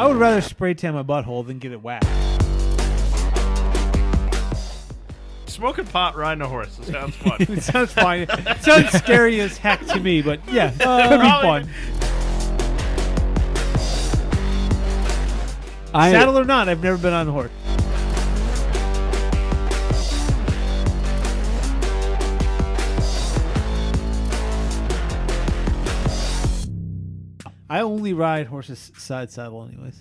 I would rather spray tan my butthole than get it waxed. Smoking pot, riding a horse. It sounds fun. It sounds fine. It sounds scary as heck to me, but yeah, it could be fun. Saddle or not, I've never been on a horse. I only ride horses side saddle anyways.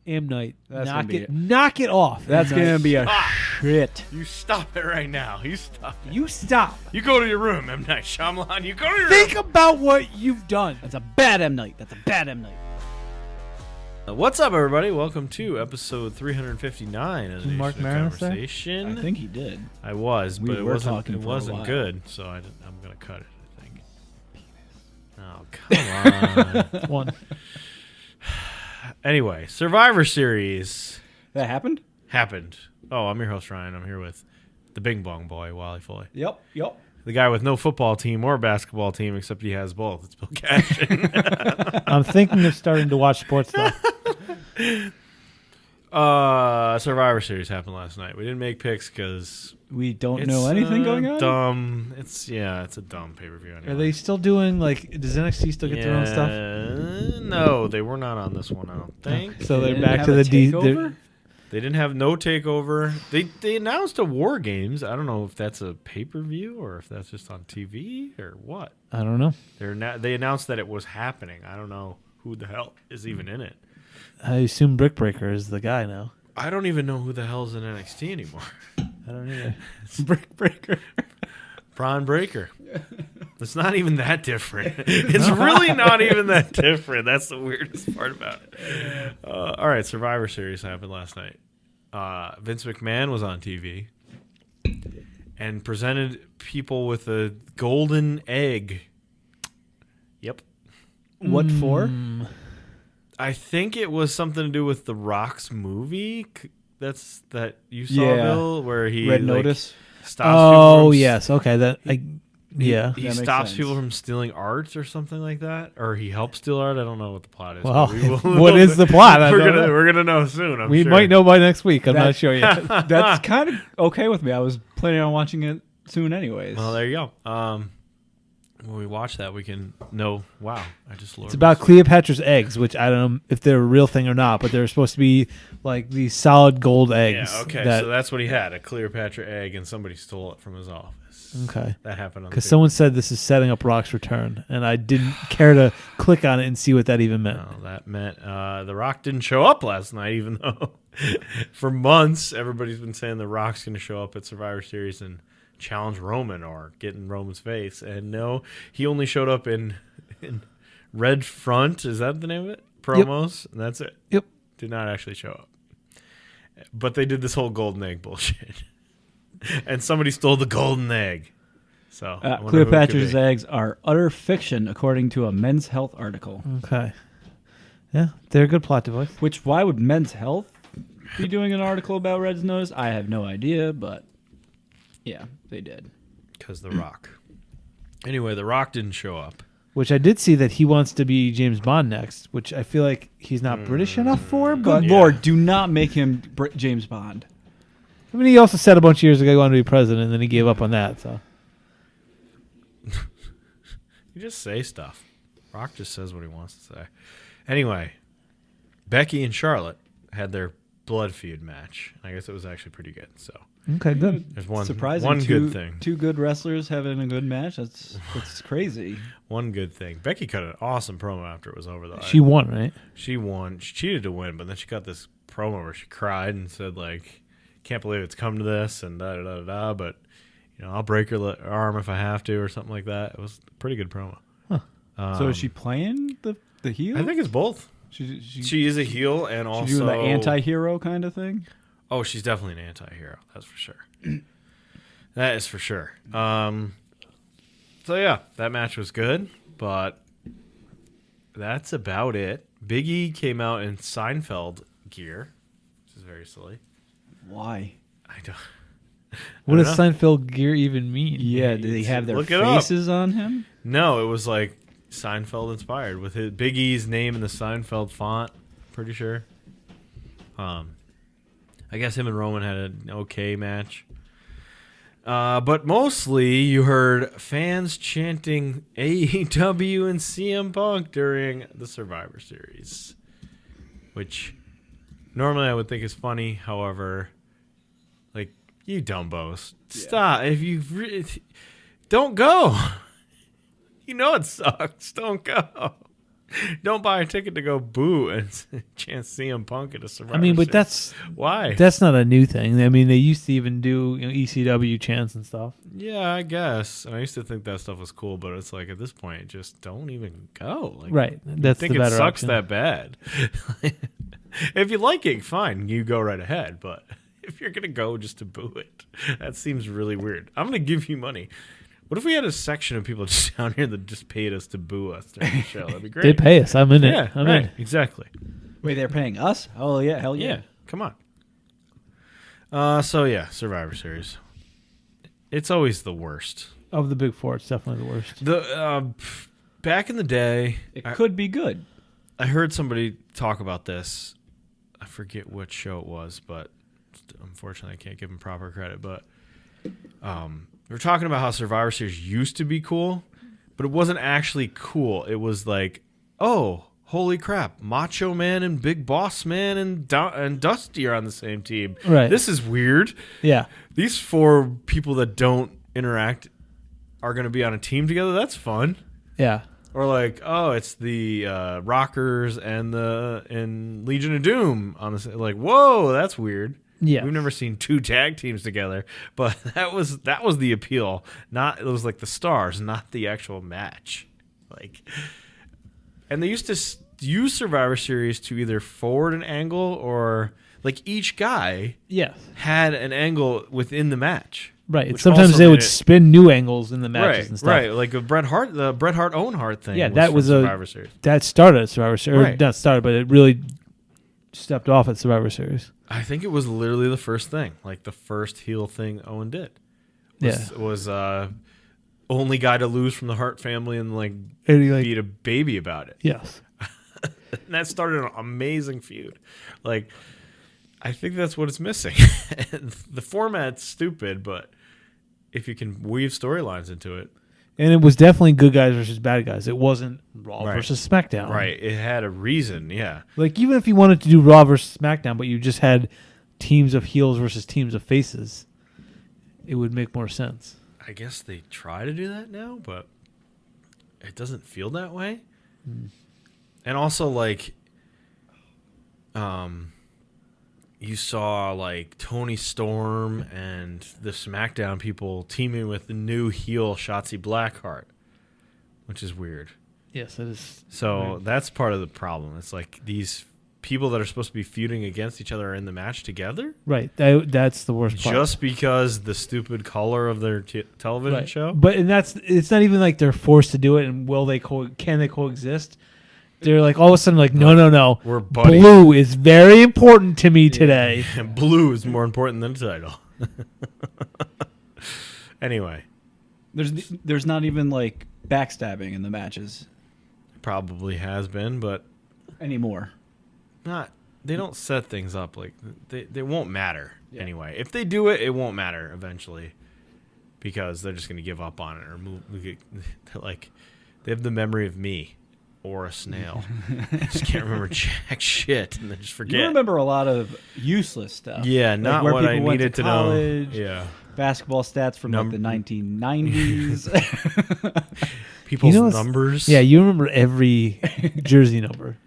M. Night. Knock it off. That's going to be a shit. You stop it right now. You stop it. You stop. You go to your room, M. Night Shyamalan. You go to your Think room. about what you've done. That's a bad M. Night. That's a bad M. Night. What's up, everybody? Welcome to episode 359 of the Mark Nation of Maron say? Conversation. I think he did. I was, We but it were wasn't. talking It for a wasn't while. good, so I'm gonna cut it. I think. Oh, come on. One. Anyway, Survivor Series That happened? happened. Oh, I'm your host Ryan. I'm here with the Bing Bong Boy, Wally Foley. Yep. The guy with no football team or basketball team, except he has both. It's Bill Cashin. I'm thinking of starting to watch sports stuff. Survivor Series happened last night. We didn't make picks because We don't know anything going on? dumb. It's a dumb pay-per-view. Anyway. Are they still doing, does NXT still get their own stuff? No, they were not on this one, I don't think. So they're They back didn't to have the a takeover? They didn't have no takeover. They announced a War Games. I don't know if that's a pay-per-view or if that's just on TV or what. I don't know. They announced that it was happening. I don't know who the hell is even in it. I assume Brick Breaker is the guy now. I don't even know who the hell's in NXT anymore. I don't either. Brick Breaker. Braun Breaker. It's not even that different. It's really not even that different. That's the weirdest part about it. All right, Survivor Series happened last night. Vince McMahon was on TV and presented people with a golden egg. Yep. What for? I think it was something to do with The Rock's movie. That you saw, Yeah. Bill, where he Red Notice? stops people from yes. Okay. He That makes stops sense. people from stealing art or something like that, or he helps steal art. I don't know what the plot is. Well, but what is the plot? I We're don't know. gonna know soon. We sure. might know by next week. I'm not sure yet. That's kind of okay with me. I was planning on watching it soon anyways. Well, there you go. When we watch that, we can know. Wow, I just learned. It's about Cleopatra's eggs, which I don't know if they're a real thing or not, but they're supposed to be like these solid gold eggs. Yeah. Okay. So that's what he had, a Cleopatra egg, and somebody stole it from his office. Okay. That happened on. Because someone said this is setting up Rock's return, and I didn't care to click on it and see what that even meant. No, that meant The Rock didn't show up last night, even though for months everybody's been saying The Rock's going to show up at Survivor Series and challenge Roman or get in Roman's face. And no, he only showed up in Red Front. Is that the name of it? Promos. Yep. And that's it. Yep. Did not actually show up. But they did this whole golden egg bullshit. And somebody stole the golden egg. So I wonder who it could Cleopatra's be. eggs are utter fiction, according to a Men's Health article. Okay. Yeah, they're a good plot device. Which, why would Men's Health be doing an article about Red's Notice? I have no idea, but yeah, they did. Because The Rock. Anyway, The Rock didn't show up. Which I did see that he wants to be James Bond next, which I feel like he's not British enough for. But Good Lord, do not make him James Bond. I mean, he also said a bunch of years ago he wanted to be president, and then he gave up on that. So You just say stuff. Rock just says what he wants to say. Anyway, Becky and Charlotte had their blood feud match. I guess it was actually pretty good. So okay, good. there's one Surprising, good thing. Two good wrestlers having a good match. That's crazy. One good thing. Becky cut an awesome promo after it was over, though. She won, right? She won. She cheated to win, but then she cut this promo where she cried and said, like, can't believe it's come to this and da-da-da-da, but, you know, I'll break her arm if I have to or something like that. It was a pretty good promo. Huh. So is she playing the heel? I think it's both. She She is a heel and also... doing the anti-hero kind of thing? Oh, she's definitely an anti-hero. That's for sure. That is for sure. So, yeah, that match was good, but that's about it. Big E came out in Seinfeld gear, which is very silly. Why? I don't... What does Seinfeld gear even mean? Yeah, do they have their Look it up. faces on him? No, it was like Seinfeld inspired with his Big E's name in the Seinfeld font. Pretty sure. I guess him and Roman had an okay match. But mostly you heard fans chanting AEW and CM Punk during the Survivor Series, which normally I would think is funny. However, like, you dumbos, stop. If you don't go, you know it sucks. Don't go. Don't buy a ticket to go boo and chant CM Punk at a Survivor I mean, but Series. that's why. That's not a new thing. I mean, they used to even do ECW chants and stuff. Yeah, I guess. And I used to think that stuff was cool, but it's like at this point, just don't even go. Like, Right. That's think the it better sucks option. that bad. If you like it, fine, you go right ahead. But if you're gonna go just to boo it, that seems really weird. I'm gonna give you money. What if we had a section of people just down here that just paid us to boo us during the show? That'd be great. They pay us. I'm in it. Yeah, I'm right. in. Exactly. Wait, they're paying us? Oh yeah, hell yeah. Yeah, come on. So yeah, Survivor Series. It's always the worst. Of the big four, it's definitely the worst. The back in the day, It could be good. I heard somebody talk about this. I forget what show it was, but unfortunately, I can't give them proper credit. But we were talking about how Survivor Series used to be cool, but it wasn't actually cool. It was like, oh, holy crap, Macho Man and Big Boss Man and Dusty are on the same team. Right. This is weird. Yeah. These four people that don't interact are going to be on a team together. That's fun. Yeah. Or like, oh, it's the Rockers and Legion of Doom on the like. Whoa, that's weird. Yeah. We've never seen two tag teams together, but that was the appeal. Not it was like the stars, not the actual match. Like, and they used to use Survivor Series to either forward an angle or like each guy Yes. had an angle within the match. Right. Which Sometimes also they made would it- spin new angles in the matches Right, and stuff. right. Like the Bret Hart Owen Hart thing. Yeah, was that from was Survivor Series. that started at Survivor Series. Right. Or not started, but it really stepped off at Survivor Series. I think it was literally the first thing, like the first heel thing Owen did. Was only guy to lose from the Hart family and like beat a baby about it. Yes. And that started an amazing feud. Like, I think that's what it's missing. The format's stupid, but if you can weave storylines into it. And it was definitely good guys versus bad guys. It wasn't Raw Right. versus SmackDown. Right. It had a reason, yeah. Like, even if you wanted to do Raw versus SmackDown, but you just had teams of heels versus teams of faces, it would make more sense. I guess they try to do that now, but it doesn't feel that way. And also, like, you saw, like, Tony Storm and the SmackDown people teaming with the new heel Shotzi Blackheart, which is weird. Yes, it is. So weird. that's part of the problem. It's like these people that are supposed to be feuding against each other are in the match together. Right. That's the worst part. Just because the stupid color of their television Right. show. But it's not even like they're forced to do it and can they coexist? They're like all of a sudden like no. We're buddies. Blue is very important to me today. Blue is more important than the title. Anyway, There's not even like backstabbing in the matches probably has been, but anymore. not. They don't set things up like they won't matter anyway. If they do it, it won't matter eventually because they're just going to give up on it or move. Like they have the memory of me or a snail. Just can't remember jack shit and then just forget. You remember a lot of useless stuff. Yeah, like not where what I people went needed to know. college, Yeah, basketball stats from like the 1990s. people's what's- numbers. Yeah, you remember every jersey number.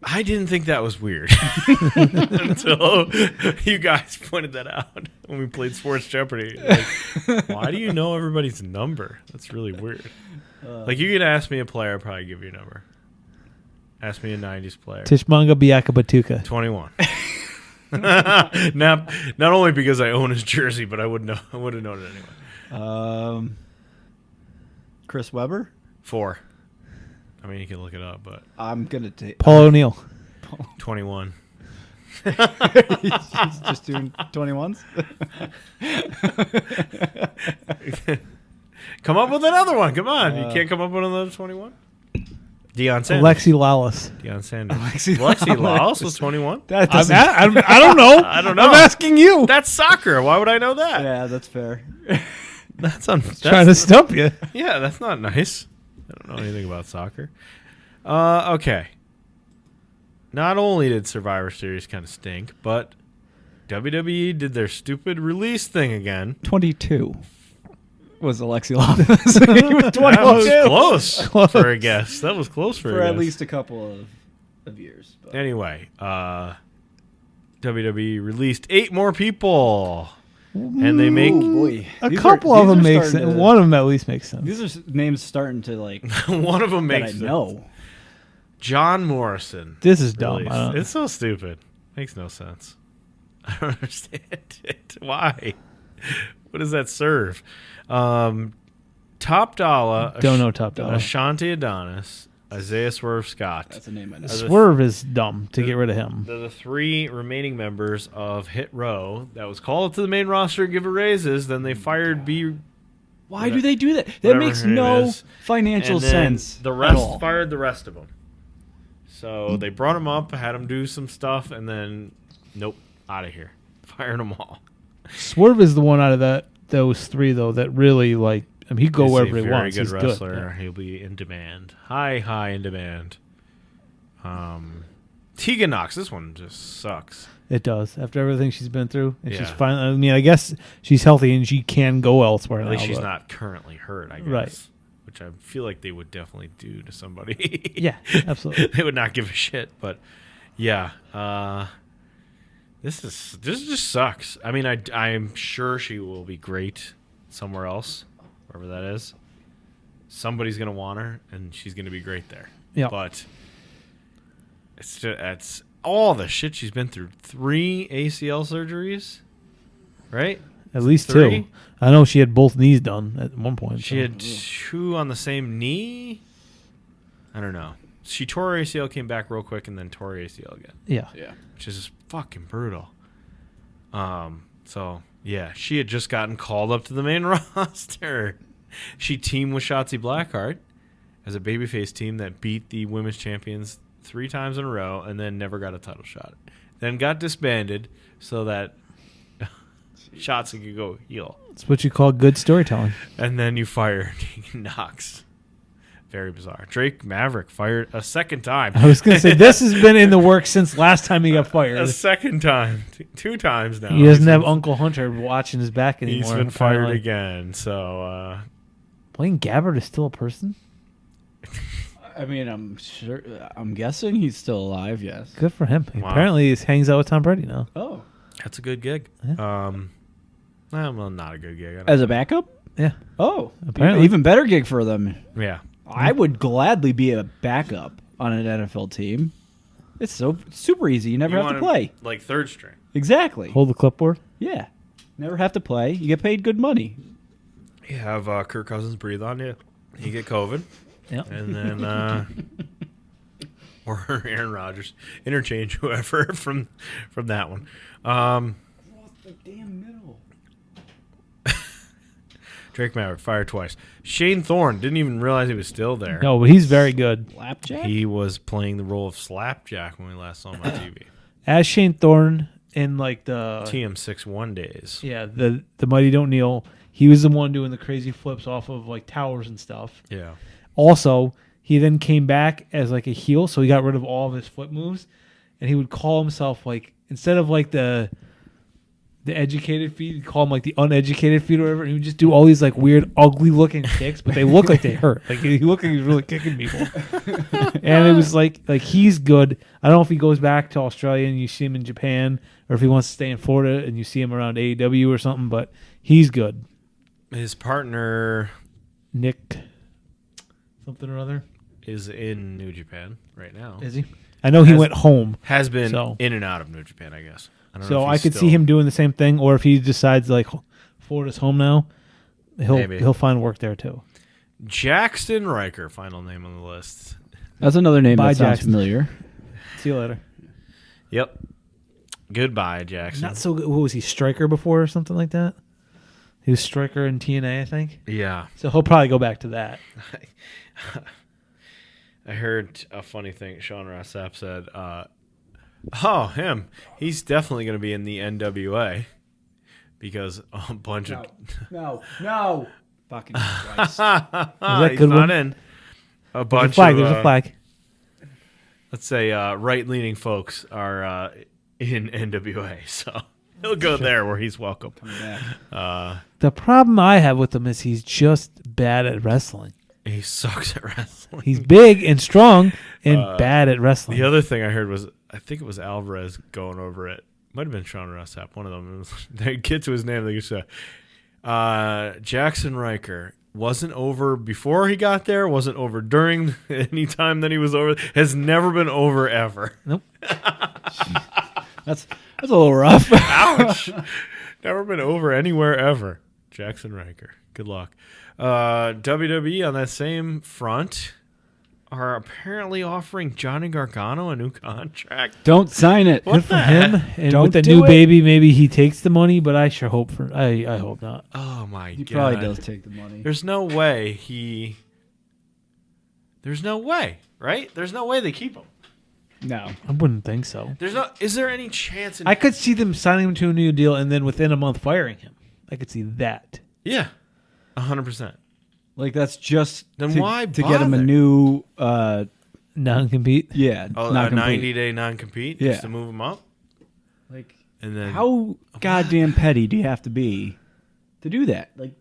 I didn't think that was weird until you guys pointed that out when we played Sports Jeopardy. Like, why do you know everybody's number? That's really weird. Like, you could ask me a player, I'd probably give you a number. Ask me a 90s player. Tishmanga Biaka Batuka. 21. Not only because I own his jersey, but I would have known it anyway. Chris Webber. 4. I mean, you can look it up, but I'm gonna take Paul O'Neill. 21. He's just doing 21s. Come up with another one. Come on. You can't come up with another 21? Deion Sanders. Alexi Lawless. Deion Sanders. Alexi Lawless was 21? That I doesn't, don't know. I don't know. I'm asking you. That's soccer. Why would I know that? yeah, that's fair. That's Trying to stump you. Yeah, that's not nice. I don't know anything about soccer. Okay. Not only did Survivor Series kind of stink, but WWE did their stupid release thing again. 22 was Alexi Lawless. He was 22. That was close for a guess. That was close for a at guess. least a couple of years. But. Anyway, WWE released 8 more people. And they make boy. A couple of them make sense. One of them at least makes sense. These are names starting to like. one of them that makes I sense. know. John Morrison. This is dumb. Released. It's so stupid. Makes no sense. I don't understand it. Why? What does that serve? Top Dolla. Don't know Top Dolla. Ashante Adonis. Isaiah Swerve Scott. That's a name I know. Swerve is dumb to get rid of him. They're the 3 remaining members of Hit Row that was called up to the main roster to give her raises. Then they fired B. Why do they do that? That whatever makes her name no is. financial And then sense. The at rest all. fired the rest of them. So they brought him up, had him do some stuff, and then nope, out of here. Fired them all. Swerve is the one out of those 3 though that really like. I mean, he go He's wherever a he very wants. good He's wrestler. good. Yeah. He'll be in demand. High in demand. Tegan Nox. This one just sucks. It does. After everything she's been through, and she's Yeah. finally. I mean, I guess she's healthy and she can go elsewhere At now. least she's but- not currently hurt, I guess. Right. Which I feel like they would definitely do to somebody. Yeah, absolutely. They would not give a shit. But yeah, this just sucks. I mean, I'm sure she will be great somewhere else, wherever that is. Somebody's gonna want her, and she's gonna be great there. Yeah. But it's all the shit she's been through. 3 ACL surgeries, right? At least 3? 2. I know she had both knees done at one point. She had 2 on the same knee. I don't know. She tore her ACL, came back real quick, and then tore her ACL again, Yeah. which is fucking brutal. So yeah, she had just gotten called up to the main roster. She teamed with Shotzi Blackheart as a babyface team that beat the women's champions 3 times in a row, and then never got a title shot. Then got disbanded so that Shotzi could go heel. It's what you call good storytelling. And then you fire Tegan Nox. Very bizarre. Drake Maverick fired a second time. I was going to say, this has been in the works since last time he got A fired. second time. 2 times now. He doesn't have Uncle Hunter watching his back anymore. He's been fired apparently. again. So, Blaine Gabbert is still a person? I mean, I'm guessing he's still alive. Yes. Good for him. Wow. Apparently, he hangs out with Tom Brady now. Oh, that's a good gig. Yeah. Well, not a good gig. I don't as a backup. Yeah. Oh, Apparently. even better gig for them. Yeah. I would gladly be a backup on an NFL team. It's so super easy. You never have to play. Like 3rd string. Exactly. Hold the clipboard. Yeah. Never have to play. You get paid good money. You have Kirk Cousins breathe on you. You get COVID. Yep. And then, or Aaron Rodgers. Interchange whoever from that one. The damn middle. Drake Maverick fired twice. Shane Thorne didn't even realize he was still there. No, but he's very good. Slapjack. He was playing the role of Slapjack when we last saw him on TV. As Shane Thorne in like the TM61 days. yeah the Mighty Don't Kneel, he was the one doing the crazy flips off of like towers and stuff. Yeah. Also, he then came back as like a heel, so he got rid of all of his flip moves, and he would call himself like instead of like the educated feet, he'd call him like the uneducated feet or whatever, and he would just do all these like weird, ugly looking kicks, but they look like they hurt. Like he looked like he was really kicking people. And it was like he's good. I don't know if he goes back to Australia and you see him in Japan, or if he wants to stay in Florida and you see him around AEW or something, but he's good. His partner Nick something or other. is in New Japan right now. Is he? I know he went home. Has been So- in and out of New Japan, I guess. I don't know So if I he's could see still- him doing the same thing, or if he decides like Florida's home now, Maybe. he'll find work there too. Jaxson Ryker, final name on the list. That's another name Bye, that sounds Jackson. familiar. See you later. Yep. Goodbye, Jackson. Not so good. What was he, striker before or something like that? He was striker in TNA, I think. Yeah. So he'll probably go back to that. I heard a funny thing. Sean Ross Sapp said, "Oh, him. He's definitely going to be in the NWA because a bunch of No. Fucking Christ. he's not good one? in. A There's bunch a flag. of There's a flag. let's say right-leaning folks are in NWA, so he'll go there where he's welcome." Coming back. The problem I have with him is he's just bad at wrestling. He sucks at wrestling. He's big and strong and bad at wrestling. The other thing I heard was, I think it was Alvarez going over it. Might have been Sean Rossap, one of them. It was, they get to his name, they just say, Jaxson Ryker wasn't over before he got there, wasn't over during any time that he was over, has never been over ever. Nope. That's a little rough. Ouch. Never been over anywhere ever. Jaxson Ryker. Good luck. WWE on that same front are apparently offering Johnny Gargano a new contract. Don't sign it. What Good for the him. heck? And Don't with the do new it. baby, maybe he takes the money, but I sure hope for. I hope not. Oh my He god. probably does take the money. There's no way There's no way, right? There's no way they keep him. No. I wouldn't think so. Is there any chance I could see them signing him to a new deal and then within a month firing him. I could see that. Yeah. 100%. Like that's just Then to, why to get him a bother? new Non-compete. Oh, not a 90-day non-compete Yeah. just to move him up? Like And then how goddamn petty do you have to be to do that? Like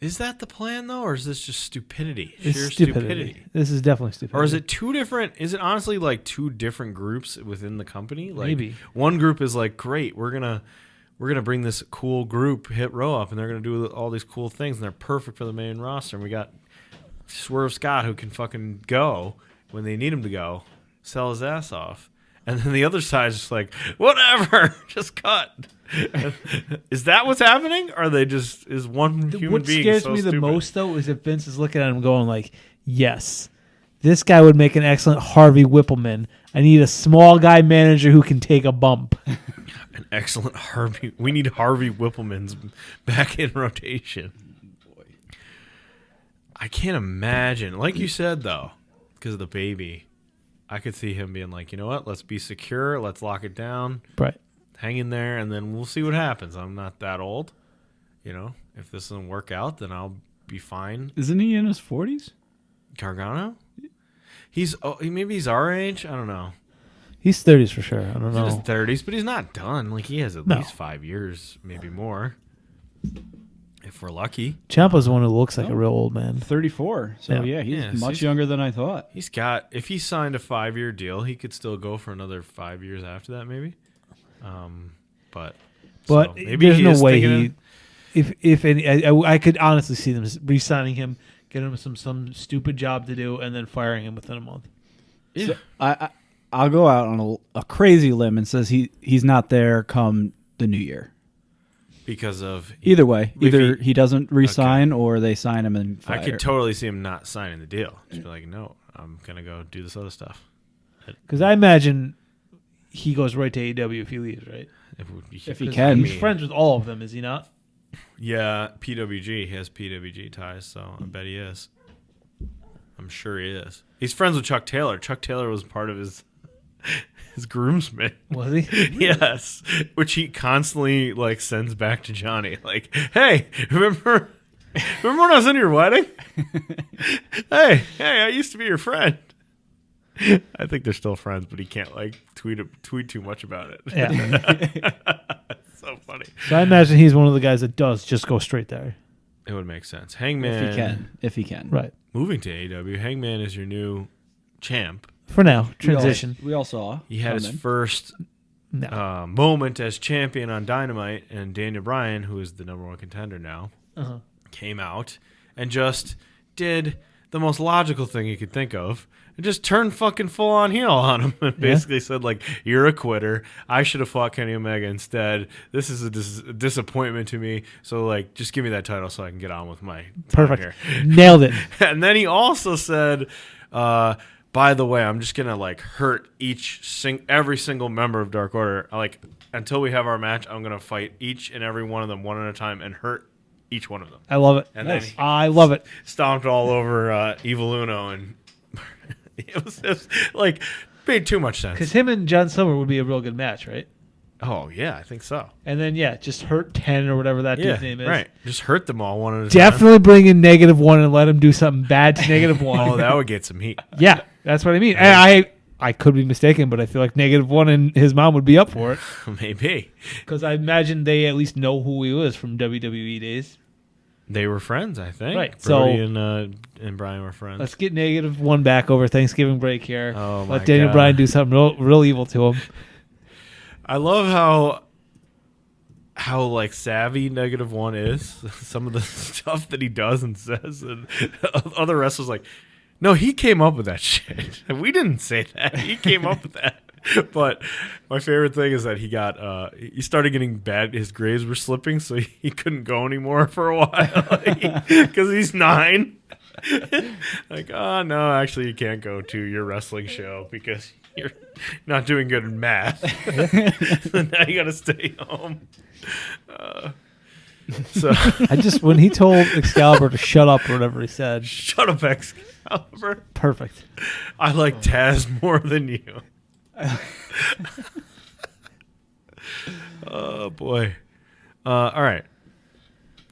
is that the plan though, or is this just stupidity? It's Sheer stupidity. This is definitely stupidity. Or is it two different? Is it honestly like two different groups within the company? Like Maybe. one group is like, great, we're gonna bring this cool group Hit Row up, and they're gonna do all these cool things, and they're perfect for the main roster. And we got Swerve Scott who can fucking go when they need him to go, sell his ass off. And then the other side is just like, whatever, just cut. Is that what's happening? Or are they just is one human what being scares so me the stupid? most though is if Vince is looking at him going like, yes, this guy would make an excellent Harvey Whippleman. I need a small guy manager who can take a bump. An excellent Harvey. We need Harvey Whipplemans back in rotation. I can't imagine. Like you said, though, because of the baby, I could see him being like, you know what? Let's be secure. Let's lock it down. Right. Hang in there, and then we'll see what happens. I'm not that old. You know, if this doesn't work out, then I'll be fine. isn't he in his 40s? Gargano? Maybe he's our age. I don't know. He's 30s for sure. I don't He's in his know. 30s, but he's not done. Like, he has at No. least 5 years, maybe more, if we're lucky. Ciampa's the one who looks like a real old man. 34. So Yeah. yeah, he's Yeah, so much he's- younger than I thought. He's got, if he signed a 5-year deal, he could still go for another 5 years after that, maybe. But so maybe there's he no is way thinking if any, I could honestly see them re-signing him, getting him some stupid job to do, and then firing him within a month. Yeah. So I'll go out on a crazy limb and says he's not there come the new year. because of Either way, If either he- he doesn't resign or they sign him and fire. I could totally see him not signing the deal. Just be like, no, I'm gonna go do this other stuff. Because I imagine he goes right to AEW if he leaves, right? If he 'Cause can. He's friends with all of them, is he not? Yeah, PWG. He has PWG ties, so I bet he is. I'm sure he is. He's friends with Chuck Taylor. Chuck Taylor was part of his groomsmen. Was he? Yes, which he constantly like sends back to Johnny. Like, hey, remember when I was in your wedding? hey, I used to be your friend. I think they're still friends, but he can't like tweet too much about it. Yeah. So funny. So I imagine he's one of the guys that does just go straight there. It would make sense. Hangman, if he can. Right. moving to AEW. Hangman is your new champ. For now, transition. We all saw. He had his coming. first No. moment as champion on Dynamite, and Daniel Bryan, who is the #1 contender now, Uh-huh. came out and just did the most logical thing you could think of and just turned fucking full on heel on him and basically said, like, you're a quitter. I should have fought Kenny Omega instead. This is a disappointment to me. So, like, just give me that title so I can get on with my time Perfect. here. Nailed it. And then he also said, by by the way, I'm just gonna like hurt every single member of Dark Order. Like until we have our match, I'm gonna fight each and every one of them one at a time and hurt each one of them. I love it. And then I love it. Stomped all over Evil Uno, and it was just, like made too much sense. Because him and John Silver would be a real good match, right? Oh yeah, I think so. And then just hurt 10 or whatever that dude's name is. Right. Just hurt them all one at a time. Definitely bring in -1 and let him do something bad to -1. Oh, that would get some heat. Yeah, that's what I mean. I could be mistaken, but I feel like -1 and his mom would be up for it. Maybe. Because I imagine they at least know who he was from WWE days. They were friends, I think. Right. Brody and Bryan were friends. Let's get -1 back over Thanksgiving break here. Oh, my Let Daniel God. Bryan do something real evil to him. I love how like savvy -1 is. Some of the stuff that he does and says, and other wrestlers like, no, he came up with that shit. We didn't say that. He came up with that. But my favorite thing is that he started getting bad. His grades were slipping, so he couldn't go anymore for a while because he's 9. Like, oh no, actually, you can't go to your wrestling show because you're not doing good in math. So now you got to stay home. So When he told Excalibur to shut up or whatever he said, shut up, Excalibur. perfect. I like Taz more than you. Oh boy. All right.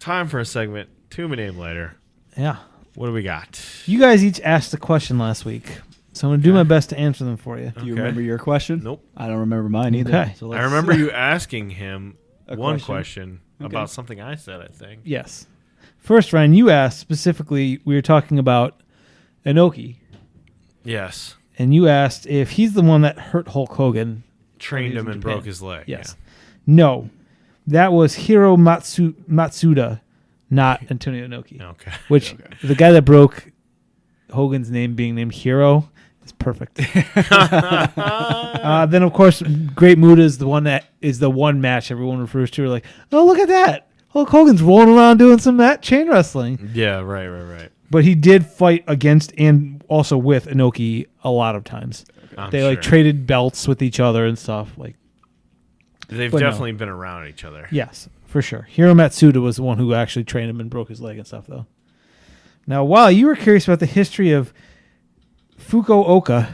Time for a segment. To me name later. Yeah. What do we got? You guys each asked a question last week, so I'm going to do my best to answer them for you. Do you remember your question? Nope. I don't remember mine either. Okay. So I remember you asking him one question Okay. about something I said, I think. Yes. First, Ryan, you asked specifically, we were talking about Inoki, Yes. and you asked if he's the one that hurt Hulk Hogan. Trained He's him in and Japan. broke his leg. Yes. No. That was Hiro Matsuda, not Antonio Inoki. Yeah. Okay. Which, the guy that broke Hogan's name being named Hiro is perfect. Then, of course, Great Muta is the one that is the one match everyone refers to. Like, oh, look at that. Hulk Hogan's rolling around doing some chain wrestling. Yeah, right. But he did fight against and also with Inoki a lot of times. They like traded belts with each other and stuff. Like, They've but no. definitely been around each other. yes, for sure. Hiro Matsuda was the one who actually trained him and broke his leg and stuff, though. Now, Wally, you were curious about the history of Fukuoka,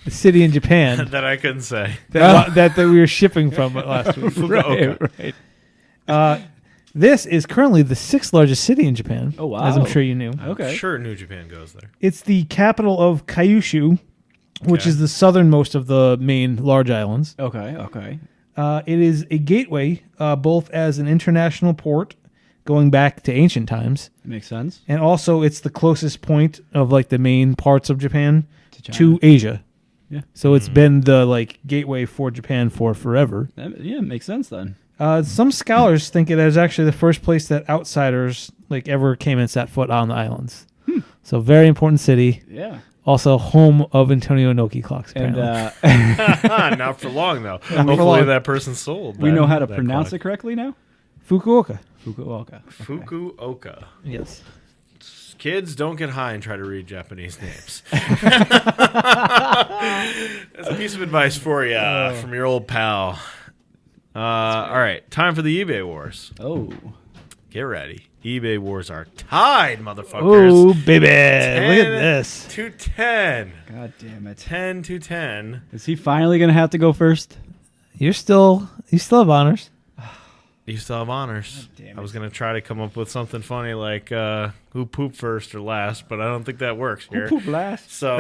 the city in Japan That I couldn't say. that we were shipping from last week. Fukuoka. Right. This is currently the 6th largest city in Japan. Oh, wow. As I'm sure you knew. Okay. I'm sure New Japan goes there. It's the capital of Kyushu, which Okay. is the southernmost of the main large islands. Okay. It is a gateway, both as an international port going back to ancient times, Makes sense. and also it's the closest point of like the main parts of Japan To China. to Asia. Yeah. So it's been the like gateway for Japan for forever. Yeah, makes sense then. Some scholars think it is actually the first place that outsiders like ever came and set foot on the islands. So very important city. Yeah. Also home of Antonio Inoki clocks. And Apparently. Not for long, though. for Hopefully long. that person sold. we know how to pronounce it correctly now? Fukuoka. Fukuoka. Fukuoka. Yes. Kids, don't get high and try to read Japanese names. That's a piece of advice for you from your old pal. All right, time for the eBay Wars. Oh. Get ready. eBay Wars are tied, motherfuckers. Oh, baby. Look at this. 10-10. God damn it. 10-10. Is he finally going to have to go first? You still have honors. You still have honors. God damn I was it. going to try to come up with something funny like who pooped first or last, but I don't think that works here. Poop last. So,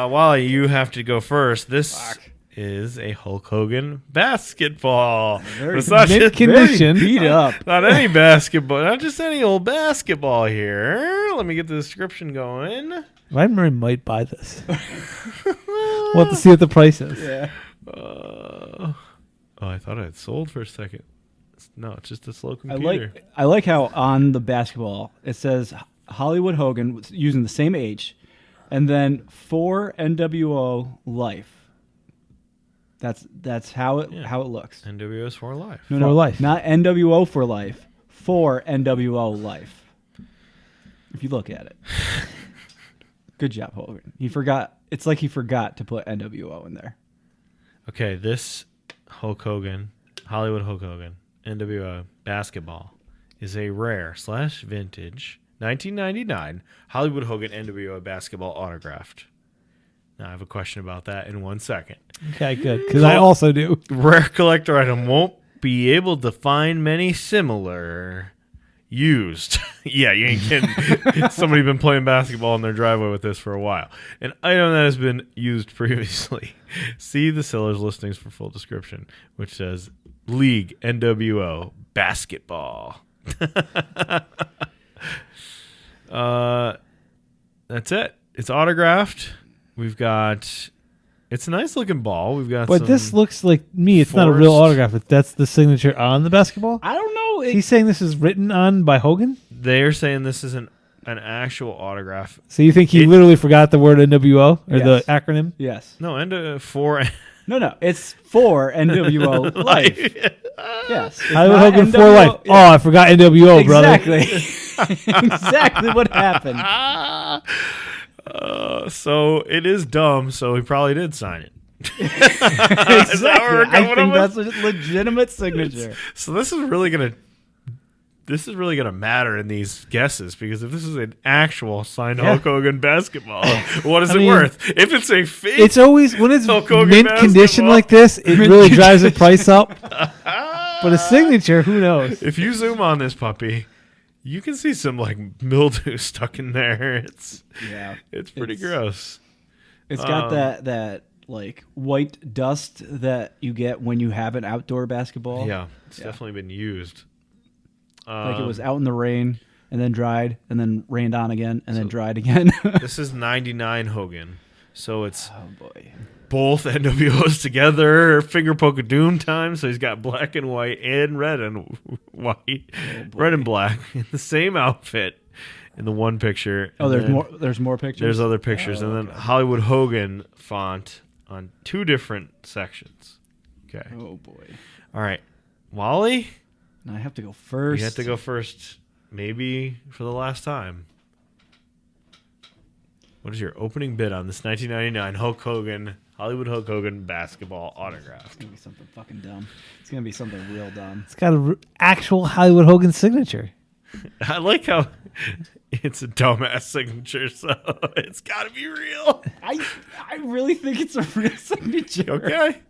Wally, you have to go first. This is a Hulk Hogan basketball. It's not Mint just condition. Beat up. not any basketball, not just any old basketball here. Let me get the description going. Murray might buy this. We'll have to see what the price is. Yeah. Oh, I thought I had sold for a second. No, it's just a slow I computer. like how on the basketball it says Hollywood Hogan using the same H, and then for NWO Life. That's how it looks. NWO's for life. No, For life. not NWO for life. For NWO Life. If you look at it. Good job, Hogan. He forgot It's like he forgot to put NWO in there. Okay, this Hulk Hogan, Hollywood Hulk Hogan, NWO basketball is a rare / vintage 1999 Hollywood Hogan NWO basketball autographed. Now I have a question about that in 1 second. Okay, good. Because I also do. Rare collector item, won't be able to find many similar. Used. Yeah, you ain't kidding. Somebody been playing basketball in their driveway with this for a while. An item that has been used previously. See the seller's listings for full description, which says League NWO basketball. That's it. It's autographed. We've got... It's a nice looking ball. We've got But this looks like me. It's not a real autograph. But that's the signature on the basketball? I don't know. He's saying this is written on by Hogan? They're saying this is an actual autograph. So you think he literally forgot the word NWO? Or the acronym? Yes. No, for... No. It's for NWO Life. Yes. Hollywood Hogan for life. Yeah. Oh, I forgot NWO, brother. Exactly. Exactly what happened. So it is dumb, so he probably did sign it. Exactly. I think that's a legitimate signature. So this is really gonna matter in these guesses, because if this is an actual signed Hulk Hogan basketball, what is it worth? If it's a fake, it's always when it's Hulk Hogan mint basketball condition like this, it really drives the price up. But a signature, who knows? If you zoom on this puppy, you can see some like mildew stuck in there. It's pretty gross. It's got that like white dust that you get when you have an outdoor basketball. Yeah, it's definitely been used. Like it was out in the rain and then dried and then rained on again and then dried again. This is 99 Hogan. So it's boy. Both NWOs together, finger poke of doom time. So he's got black and white and red and white, red and black in the same outfit in the one picture. Oh, there's more. There's more pictures. There's other pictures, and then Hollywood Hogan font on 2 different sections. Okay. Oh boy. All right, Wally. I have to go first. You have to go first, maybe for the last time. What is your opening bid on this 1999 Hollywood Hulk Hogan basketball autograph? It's gonna be something fucking dumb. It's gonna be something real dumb. It's got an actual Hollywood Hogan signature. I like how it's a dumbass signature, so it's got to be real. I really think it's a real signature. Okay.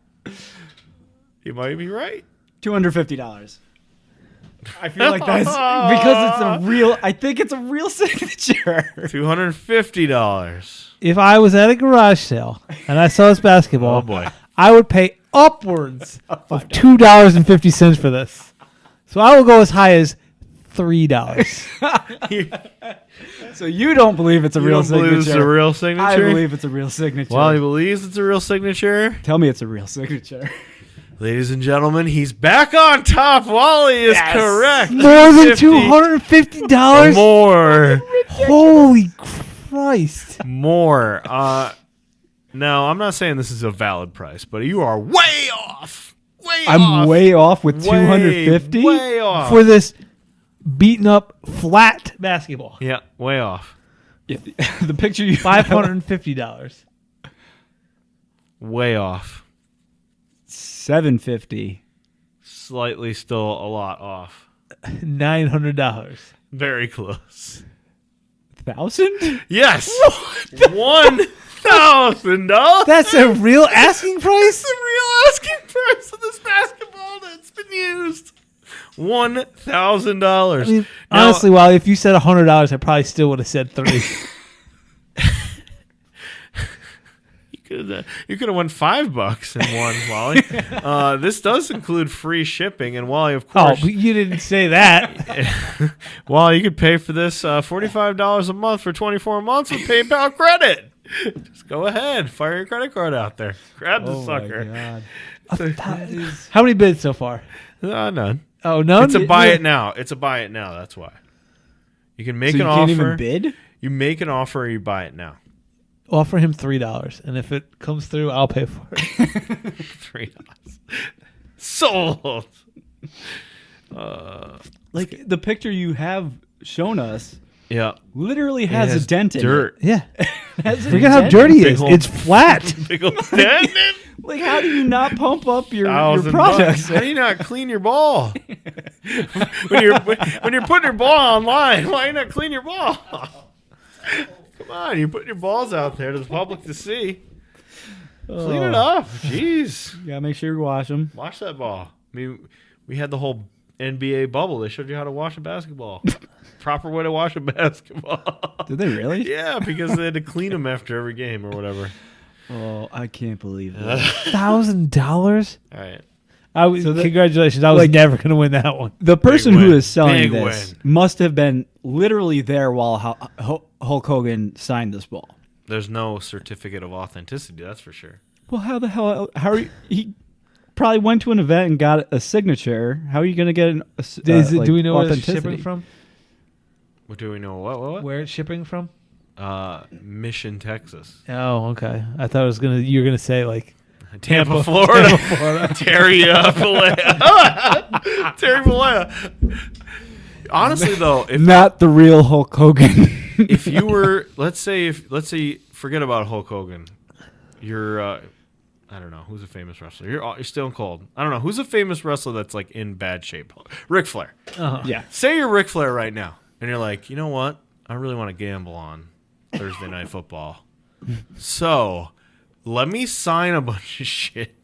You might be right. $250. I feel like that's because it's a real. I think it's a real signature. $250. If I was at a garage sale and I saw this basketball, Oh boy. I would pay upwards of $2.50 for this. So I will go as high as $3. So you don't believe it's a real signature? Believe it's a real signature? I believe it's a real signature. Wally believes it's a real signature. Tell me it's a real signature. Ladies and gentlemen, he's back on top. Wally is correct. More than $250? More. Holy Christ. More. Now, I'm not saying this is a valid price, but you are way off. I'm way off with $250? Way off. For this beaten up flat basketball. Yeah, way off. The picture you $550. Way off. $750. Slightly still a lot off. $900. Very close. 1,000? Yes. $1,000. That's a real asking price? That's the real asking price of this basketball that's been used. $1,000. I mean, honestly, Wally, if you said $100, I probably still would have said $3. You could have won $5 and won, Wally. This does include free shipping, and Wally, of course. Oh, but you didn't say that. Wally, you could pay for this $45 a month for 24 months with PayPal credit. Just go ahead, fire your credit card out there, grab the sucker. My God. How many bids so far? None. Oh, none? It's a buy it now. It's a buy it now. That's why. You can make So an you offer. can't even bid? You make an offer, or you buy it now. Offer him $3, and if it comes through, I'll pay for it. $3. Sold. Like the picture you have shown us Yeah. Literally has a dent in dirt. Yeah. it. Has a Forget how dent. dirty it Big is. old- It's flat. Big old dent in it. Like, how do you not pump up your $1,000 products? How do you not clean your ball? when you're putting your ball online, why you not clean your ball? Come on, you're putting your balls out there to the public to see. Clean it up. Jeez. You gotta make sure you wash them. Wash that ball. I mean, we had the whole NBA bubble. They showed you how to wash a basketball. Proper way to wash a basketball. Did they really? Yeah, because they had to clean them after every game or whatever. Oh, I can't believe that. $1,000. All right. Congratulations. I was never going to win that one. The person Big who win. is selling Big this win. must have been literally there while Hulk Hogan signed this ball. There's no certificate of authenticity, that's for sure. Well, how the hell? How are you? He probably went to an event and got a signature. How are you going to get Do we know where it's authenticity? shipping from? What do we know? What? Where it's shipping from? Mission, Texas. Oh, okay. I thought you were gonna say like Tampa, Florida. Terry Bollea. Terry Bollea. Honestly, though, if Not the real Hulk Hogan. if you were, let's say, forget about Hulk Hogan. You're, I don't know, who's a famous wrestler? You're Stone Cold. I don't know, who's a famous wrestler that's like in bad shape? Ric Flair. Yeah. Say you're Ric Flair right now, and you're like, you know what? I really want to gamble on Thursday Night Football. So, let me sign a bunch of shit.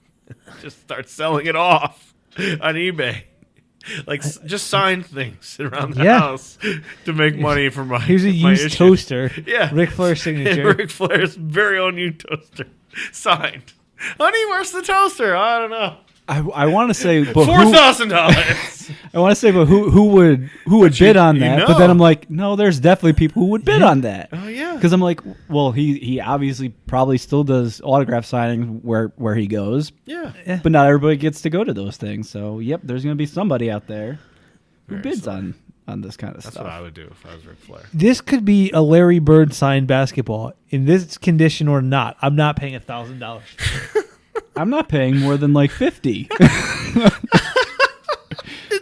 Just start selling it off on eBay. Like, just sign things around the house to make money for my Here's a my used issues. toaster. Yeah. Ric Flair signature. Ric Flair's very own new toaster. Signed. Honey, where's the toaster? I don't know. I want to say, but $4,000. I want to say, but who would bid on you that? know. But then I'm like, no, there's definitely people who would bid on that. Oh, yeah. Because I'm like, well, he obviously probably still does autograph signings where he goes, Yeah. but not everybody gets to go to those things. So, yep, there's going to be somebody out there who Very bids sorry. on this kind of That's stuff. what I would do if I was Ric Flair. This could be a Larry Bird signed basketball in this condition or not. I'm not paying $1,000. I'm not paying more than like 50.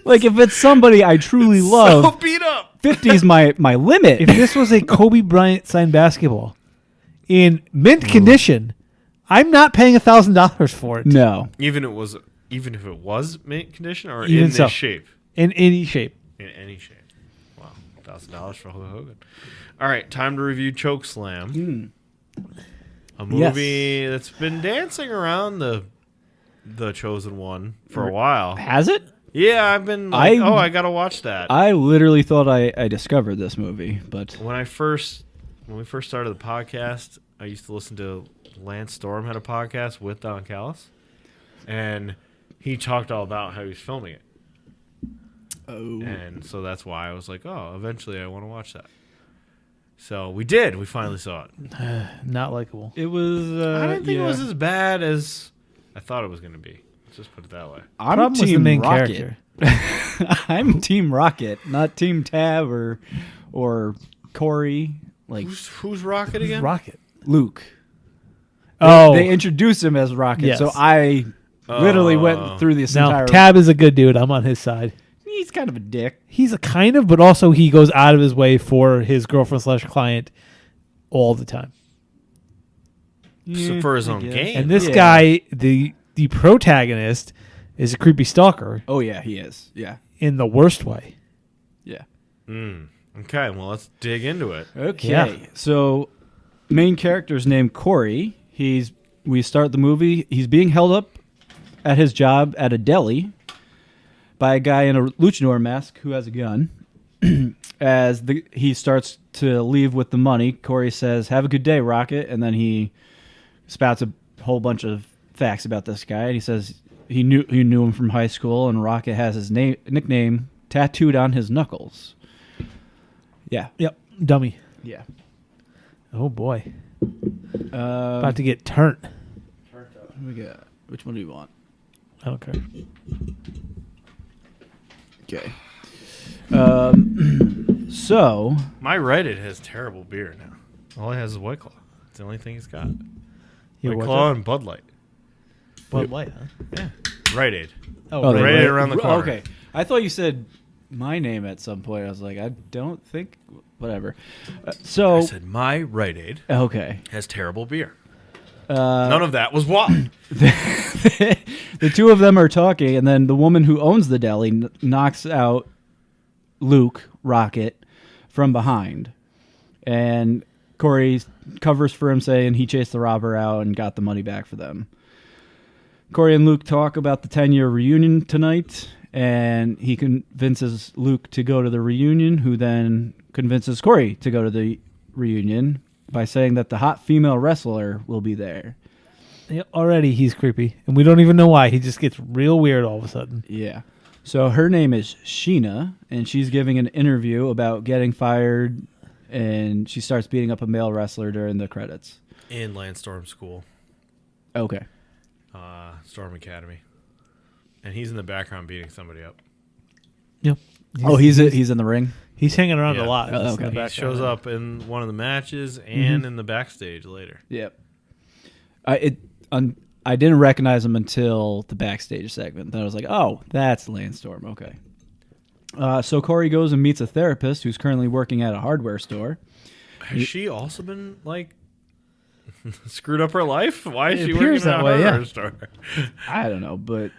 Like if it's somebody I truly love, So beat up. 50 is my limit. If this was a Kobe Bryant signed basketball in mint condition, I'm not paying $1,000 for it. No. Even if it was mint condition or Even in so. this shape. In any shape. In any shape. Wow. $1,000 for Hulk Hogan. All right, time to review Chokeslam. A movie that's been dancing around the chosen one for a while. Has it? Yeah, I've been like, I- I gotta watch that. I literally thought I discovered this movie, but When we first started the podcast, I used to listen to Lance Storm had a podcast with Don Callis, and he talked all about how he was filming it. oh, And so that's why I was like, oh, eventually I want to watch that. So we did. We finally saw it. Not likable. it was. I didn't think it was as bad as I thought it was going to be. Let's just put it that way. I'm Problem was Team the main Rocket. character. I'm Team Rocket, not Team Tab or Corey. Like Who's Rocket again? Rocket. Luke. Oh, They introduced him as Rocket, Yes. so I literally went through this now entire. Tab is a good dude. I'm on his side. He's kind of a dick. He's a kind of, but also he goes out of his way for his girlfriend / client all the time. So for his I own guess. game. And this Yeah. guy, the protagonist, is a creepy stalker Oh yeah, he is. Yeah, in the worst way. yeah. Okay, well, let's dig into it. Okay, Yeah. so main character's named Corey. We start the movie. He's being held up at his job at a deli by a guy in a luchador mask who has a gun. As he starts to leave with the money, Corey says, "Have a good day, Rocket," and then he spouts a whole bunch of facts about this guy. And he says he knew him from high school, and Rocket has his nickname tattooed on his knuckles. Yeah, Yep, dummy. yeah. Oh boy, About about to get turned. we got. Which one do you want? I don't care. Okay. So My Reddit has terrible beer now. All it has is White Claw. It's the only thing he's got. You White what's Claw that? and Bud Light. Bud Light, huh? Yeah. Rite Aid. Oh, Right around the corner. Okay, I thought you said my name at some point. I was like, I don't think, whatever. I So, said my Rite Aid okay. has terrible beer. None of that was Wally. The two of them are talking, and then the woman who owns the deli knocks out Luke, Rocket, from behind. And Corey covers for him, saying he chased the robber out and got the money back for them. Corey and Luke talk about the 10-year reunion tonight, and he convinces Luke to go to the reunion, who then convinces Corey to go to the reunion by saying that the hot female wrestler will be there. Yeah, already he's creepy, and we don't even know why. He just gets real weird all of a sudden. Yeah. So her name is Sheena, and she's giving an interview about getting fired, and she starts beating up a male wrestler during the credits. In Landstorm School. Okay. Storm Academy. And he's in the background beating somebody up. Yep. He's in the ring? He's hanging around Yeah. a lot. Oh, Just in okay. the He shows background. up in one of the matches and in the backstage later. Yep. I didn't recognize him until the backstage segment. Then I was like, oh, that's Landstorm. Okay. So Corey goes and meets a therapist who's currently working at a hardware store. Has she also been, like, screwed up her life? Why is It she appears working at a that way, hardware yeah. store? I don't know, but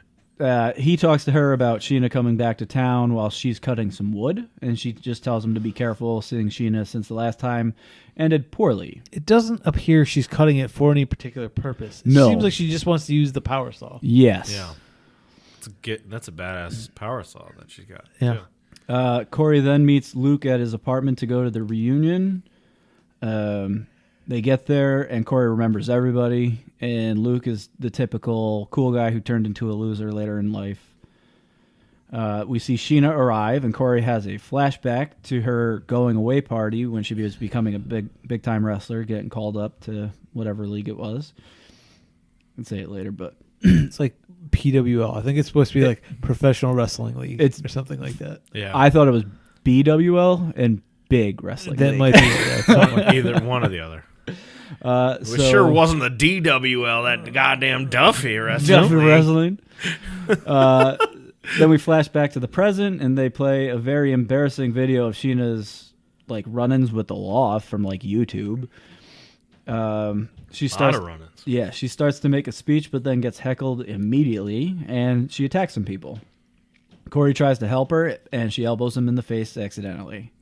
he talks to her about Sheena coming back to town while she's cutting some wood, and she just tells him to be careful, seeing Sheena since the last time ended poorly. It doesn't appear she's cutting it for any particular purpose. It No. seems like she just wants to use the power saw. Yes. Yeah. That's a badass power saw that she's got. Yeah. too. Corey then meets Luke at his apartment to go to the reunion. They get there, and Corey remembers everybody, and Luke is the typical cool guy who turned into a loser later in life. We see Sheena arrive, and Corey has a flashback to her going away party when she was becoming a big time wrestler, getting called up to whatever league it was. I can say it later, but It's like PWL. I think it's supposed to be like Professional Wrestling League or something like that. Yeah. I thought it was BWL and Big Wrestling That League. might be yeah, something like Either one or the other. So, It sure wasn't the DWL, that goddamn Duffy wrestling. Duffy Wrestling. Then we flash back to the present, and they play a very embarrassing video of Sheena's like run-ins with the law from like YouTube. She starts, run-ins. yeah, she starts to make a speech, but then gets heckled immediately, and she attacks some people. Corey tries to help her, and she elbows him in the face accidentally.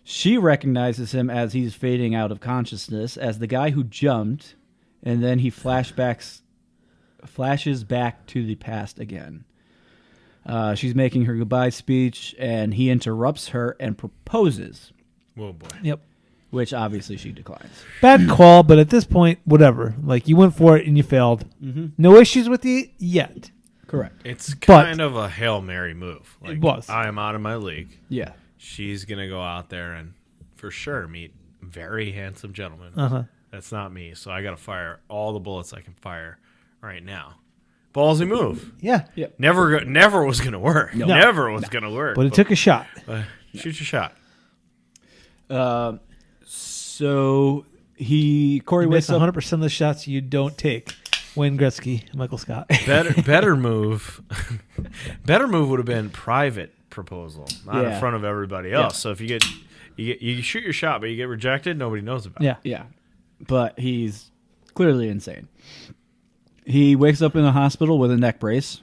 She recognizes him as he's fading out of consciousness as the guy who jumped, and then he flashes back to the past again. She's making her goodbye speech, and he interrupts her and proposes, Oh, boy. Yep. which obviously she declines. Bad call, but at this point, whatever. Like, you went for it and you failed. Mm-hmm. No issues with you yet. Correct. It's But- kind of a Hail Mary move. Like, It was. I am out of my league. Yeah. She's going to go out there and for sure meet very handsome gentlemen. Uh-huh. That's not me, so I got to fire all the bullets I can fire right now. Ballsy move. Yeah. Never was going to work. No. Never was going to work. But it took a shot. Shoot your shot. So Corey You wakes miss up. 100% of the shots you don't take. Wayne Gretzky, Michael Scott. Better move. Better move would have been private proposal, not Yeah. in front of everybody else. Yeah. So if you shoot your shot, but you get rejected, nobody knows about it. Yeah. Yeah, but he's clearly insane. He wakes up in a hospital with a neck brace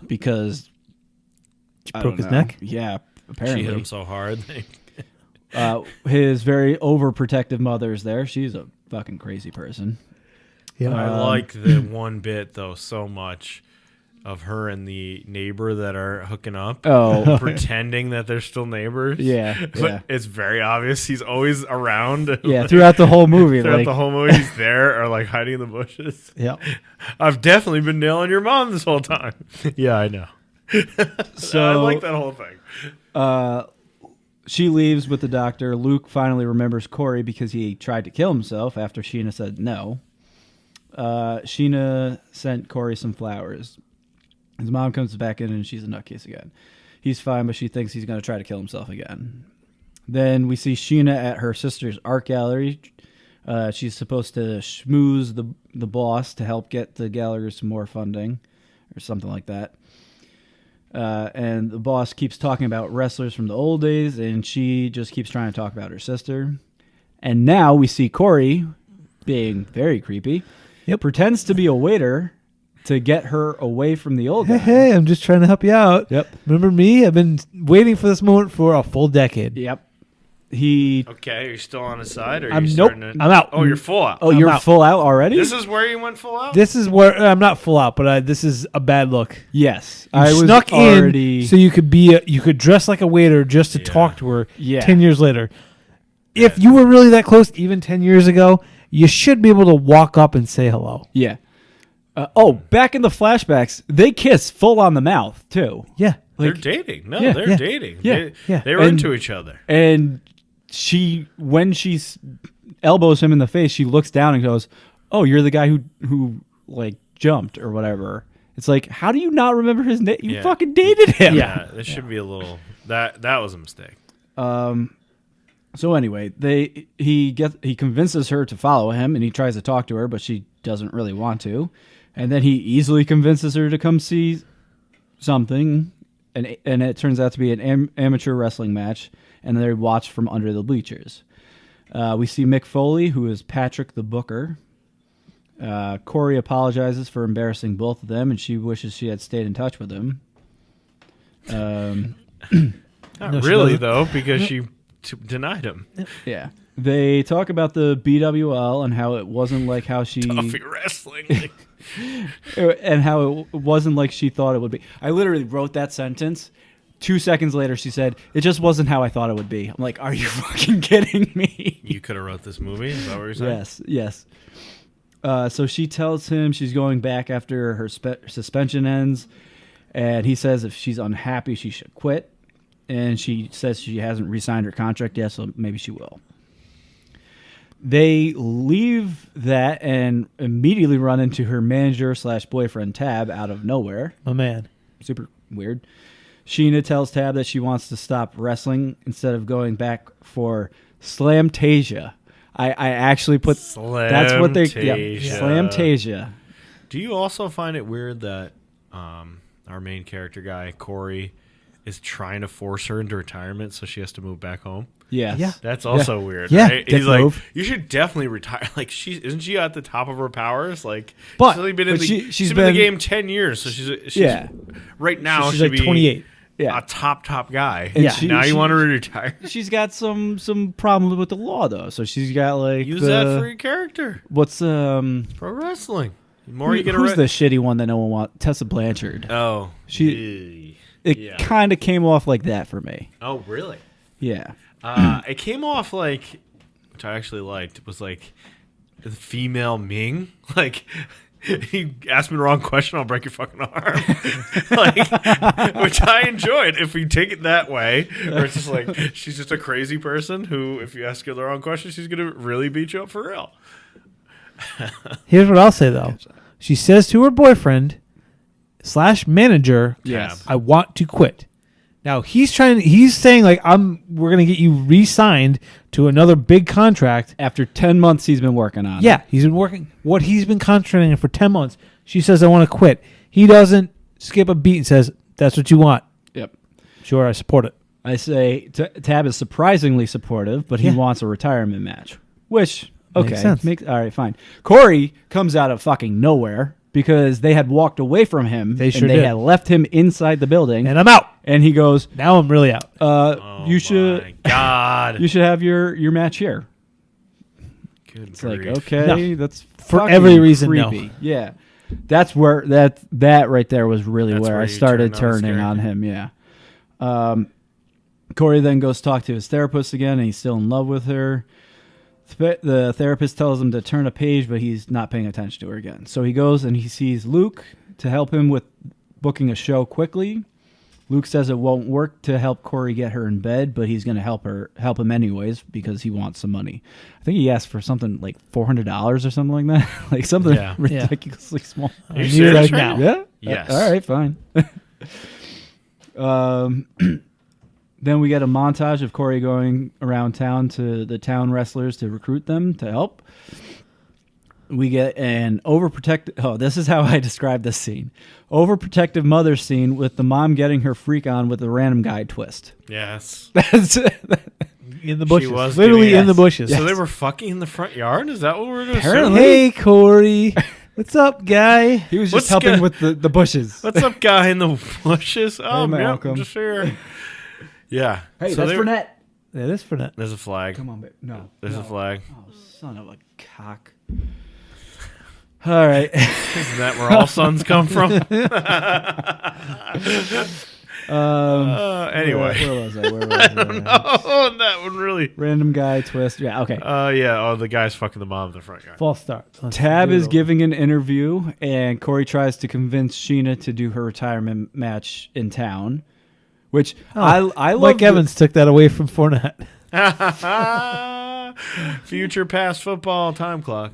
because I broke don't his know. neck? Yeah, She apparently. hit him so hard. His very overprotective mother is there. She's a fucking crazy person. Yeah. I like the one bit though so much of her and the neighbor that are hooking up. Oh, Pretending that they're still neighbors. yeah, But yeah, it's very obvious he's always around. yeah. Throughout the whole movie, Throughout like, the whole movie, he's there or like hiding in the bushes. Yeah. I've definitely been nailing your mom this whole time. Yeah, I know. So I like that whole thing. she leaves with the doctor. Luke finally remembers Corey because he tried to kill himself after Sheena said no. Sheena sent Corey some flowers. His mom comes back in and she's a nutcase again. He's fine, but she thinks he's going to try to kill himself again. Then we see Sheena at her sister's art gallery. She's supposed to schmooze the boss to help get the gallery some more funding or something like that. And the boss keeps talking about wrestlers from the old days, and she just keeps trying to talk about her sister. And now we see Corey being very creepy. Yep. Pretends to be a waiter to get her away from the old guy. Hey, I'm just trying to help you out. Yep. Remember me? I've been waiting for this moment for a full decade. Yep. He. Okay, are you still on his side? Or are I'm you nope. starting to... I'm out. Oh, you're full out. Oh, I'm you're out. full out already? This is where you went full out? This is where I'm not full out, but this is a bad look. Yes. You I was snuck already. in so you could be you could dress like a waiter just to Yeah. talk to her. Yeah. 10 years later, if you were really that close, even 10 years ago, you should be able to walk up and say hello. Yeah. Back in the flashbacks, they kiss full on the mouth, too. Yeah. They're dating. No, yeah, they're yeah, dating. yeah, They were And- into each other. And when she elbows him in the face, she looks down and goes, "Oh, you're the guy who like jumped or whatever." It's like, how do you not remember his name? You Yeah. fucking dated him. Yeah, this should be a little... That was a mistake. So anyway, he convinces her to follow him, and he tries to talk to her, but she doesn't really want to. And then he easily convinces her to come see something, and it turns out to be an amateur wrestling match, and they watch from under the bleachers. We see Mick Foley, who is Patrick the Booker. Corey apologizes for embarrassing both of them, and she wishes she had stayed in touch with him. Not No, she really, doesn't. though, because she denied him. Yeah. They talk about the BWL and how it wasn't like how she... Toughy wrestling. and how it wasn't like she thought it would be. I literally wrote that sentence. 2 seconds later, she said, "It just wasn't how I thought it would be." I'm like, are you fucking kidding me? You could have wrote this movie? Is that what you're saying? Yes. So she tells him she's going back after her suspension ends, and he says if she's unhappy, she should quit. And she says she hasn't re-signed her contract yet, so maybe she will. They leave that and immediately run into her manager/boyfriend Tab out of nowhere. My man. Super weird. Sheena tells Tab that she wants to stop wrestling instead of going back for Slamtasia. I actually put that's what they Slamtasia. Do you also find it weird that our main character guy Corey is trying to force her into retirement so she has to move back home? Yes. Yeah. That's also weird. Yeah. Right? Dick He's like, move. you should definitely retire. Like, isn't she at the top of her powers? Like, But- she's only been in but the she's been in the been- game 10 years, so she's Yeah. right now She's should like be 28. Yeah. a top guy. And Yeah. Now you want her to retire? She's got some problems with the law though. So she's got like Use that for your character. what's Pro wrestling. The more you get who's the shitty one that no one wants? Tessa Blanchard. Oh, It kind of came off like that for me. Oh, really? Yeah. It came off like, which I actually liked, was like the female Ming. Like, you asked me the wrong question, I'll break your fucking arm. Like, which I enjoyed. If we take it that way, where it's just like she's just a crazy person who, if you ask her the wrong question, she's gonna really beat you up for real. Here's what I'll say, though. She says to her boyfriend/manager, Yes. I want to quit. Now he's saying like we're gonna get you re-signed to another big contract. After 10 months, he's been working on it. Yeah, he's been working what he's been concentrating on for 10 months. She says I want to quit. He doesn't skip a beat and says that's what you want. Yep. Sure, I support it. I say Tab is surprisingly supportive, but he Yeah. wants a retirement match. Which, okay. Makes sense. All right, fine. Corey comes out of fucking nowhere because they had walked away from him. They sure and they did. had left him inside the building. And I'm out. And he goes, Now I'm really out. Oh you should my God. you should have your match here. Good It's like, grief. okay, No. that's For fucking every reason, no. creepy. Yeah. That's where that right there was really That's where where I you started turned on his turning on character. him, yeah. Corey then goes talk to his therapist again, and he's still in love with her. The therapist tells him to turn a page, but he's not paying attention to her again. So he goes and he sees Luke to help him with booking a show quickly. Luke says it won't work to help Corey get her in bed, but he's going to help him anyways because he wants some money. I think he asked for something like $400 or something like that, like something Yeah. ridiculously small. Are you I serious need it right now. Yeah. Yes. All right. Fine. Then we get a montage of Corey going around town to the town wrestlers to recruit them to help. we get an overprotective. Oh, this is how I describe this scene: overprotective mother scene with the mom getting her freak on with a random guy twist. Yes. That's In the bushes. was Literally giving- in the bushes. So they were fucking in the front yard? Is that what we're going to Apparently. Hey, Corey. What's up, guy? He was What's just helping go- with the bushes. What's up, guy in the bushes? Oh, man, Malcolm. I'm just here. Yeah. Hey, So that's they- Fournette. That is for that. There's a flag. Come on, babe. No. There's a flag. Oh, son of a cock. All right. Isn't that where all sons come from? Anyway. Where was I? Oh, that one really. Random guy twist. Yeah, okay. Yeah. Oh, the guy's fucking the mom in the front yard. False start. Tab is giving an interview, and Corey tries to convince Sheena to do her retirement match in town, which I love. Mike Evans took that away from Fournette. Future past football time clock.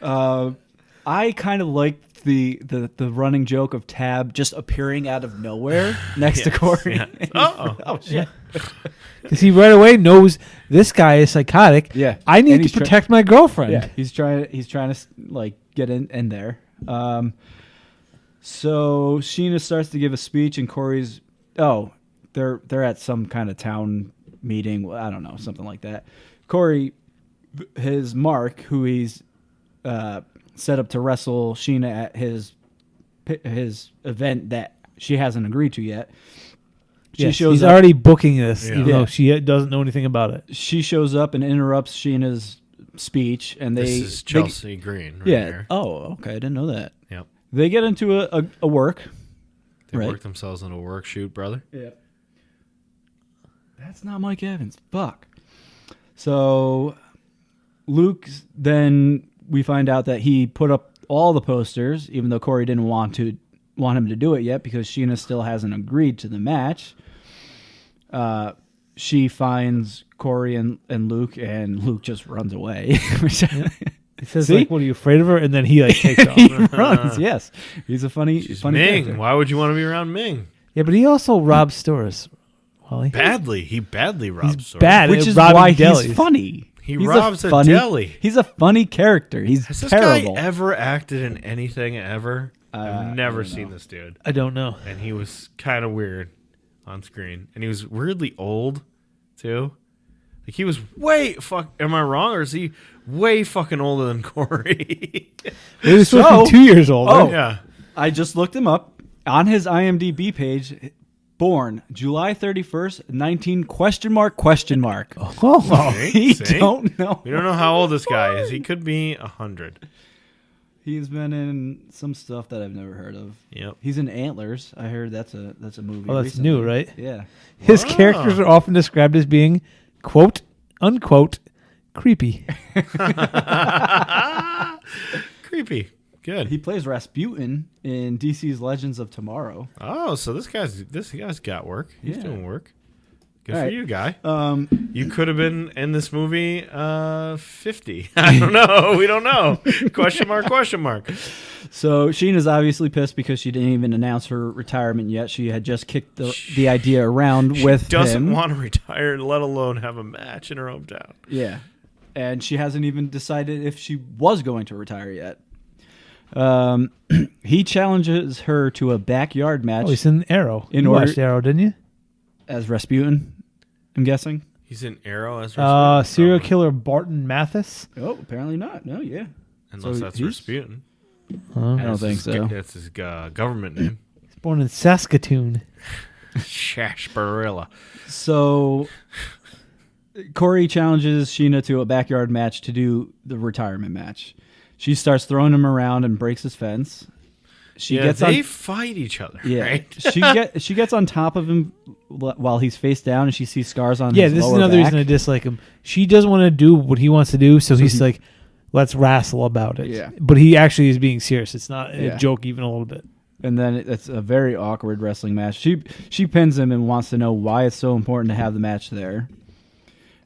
I kind of liked the running joke of Tab just appearing out of nowhere next to Corey. Yeah. Oh shit. Because he right away knows this guy is psychotic. Yeah. I And need to he's protect my girlfriend. Yeah, he's trying to like get in there. So Sheena starts to give a speech, and Corey's they're at some kind of town meeting. I don't know, something like that. Corey, his Mark, who he's set up to wrestle Sheena at his event that she hasn't agreed to yet. Yes, shows he's up. already booking this, Yeah. even though she doesn't know anything about it. She shows up and interrupts Sheena's speech, and This is Chelsea Green right yeah. here. Oh, okay. I didn't know that. Yep. They get into a work. They Right. work themselves into a work shoot, brother. Yeah. That's not Mike Evans. Fuck. So Luke, then we find out that he put up all the posters, even though Corey didn't want him to do it yet because Sheena still hasn't agreed to the match. She finds Corey and Luke, and Luke just runs away. He says, See? like, what, are you afraid of her? And then he, like, takes off. He runs, yes. He's a funny She's funny Ming. character. Why would you want to be around Ming? Yeah, but he also robs stores, Wally. Badly. He badly robs He's stores. bad. Which at is robbing why delis. he's funny. He He's robs a deli. He's a funny character. He's Has this terrible. guy ever acted in anything ever? I've never I don't seen know. this dude. I don't know. And he was kind of weird on screen. And he was weirdly old, too. Like, he was way am I wrong? Or is he way fucking older than Corey? He was supposed to be 2 years older. Oh. Yeah. I just looked him up on his IMDb page. Born July 31st, 19 question mark. Oh. He See? don't know. We don't know how old this guy is. He could be 100. He's been in some stuff that I've never heard of. Yep. He's in Antlers. I heard that's a movie. Oh, that's recently. new, right? Yeah. His Wow. characters are often described as being, quote, unquote, creepy. Creepy. Good. He plays Rasputin in DC's Legends of Tomorrow. Oh, so this guy's got work. He's Yeah. doing work. Good All for right. you, guy. Um, You could have been in this movie 50. I don't know. We don't know. Question mark, question mark. So Sheena's obviously pissed because she didn't even announce her retirement yet. She had just kicked the idea around with Doesn't him. want to retire, let alone have a match in her hometown. Yeah. And she hasn't even decided if she was going to retire yet. He challenges her to a backyard match Oh, he's in Arrow. In You order- watched Arrow, didn't you? as Rasputin, I'm guessing. He's in Arrow as Rasputin? Serial Oh, killer Barton Mathis. Oh, apparently not. No, yeah. Unless So that's he's- Rasputin. I don't That's think his- so. That's his government name. He's born in Saskatoon. Shashbarilla. So Corey challenges Sheena to a backyard match to do the retirement match. She starts throwing him around and breaks his fence. She Yeah, gets they on. fight each other, Yeah, right? she gets on top of him while he's face down, and she sees scars on Yeah, his this is lower another back. reason I dislike him. She doesn't want to do what he wants to do, so he's he- like, let's wrestle about it. Yeah. But he actually is being serious. It's not Yeah. a joke even a little bit. And then it's a very awkward wrestling match. She pins him and wants to know why it's so important to have the match there.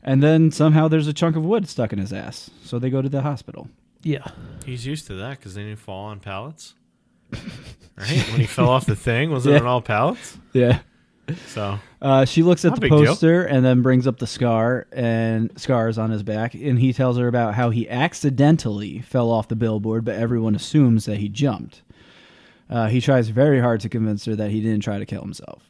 And then somehow there's a chunk of wood stuck in his ass, so they go to the hospital. Yeah. He's used to that because they didn't fall on pallets. Right? When he fell off the thing, was it Yeah. on all pallets? Yeah. So she looks at Not a the big deal. poster and then brings up the scars on his back, and he tells her about how he accidentally fell off the billboard, but everyone assumes that he jumped. He tries very hard to convince her that he didn't try to kill himself.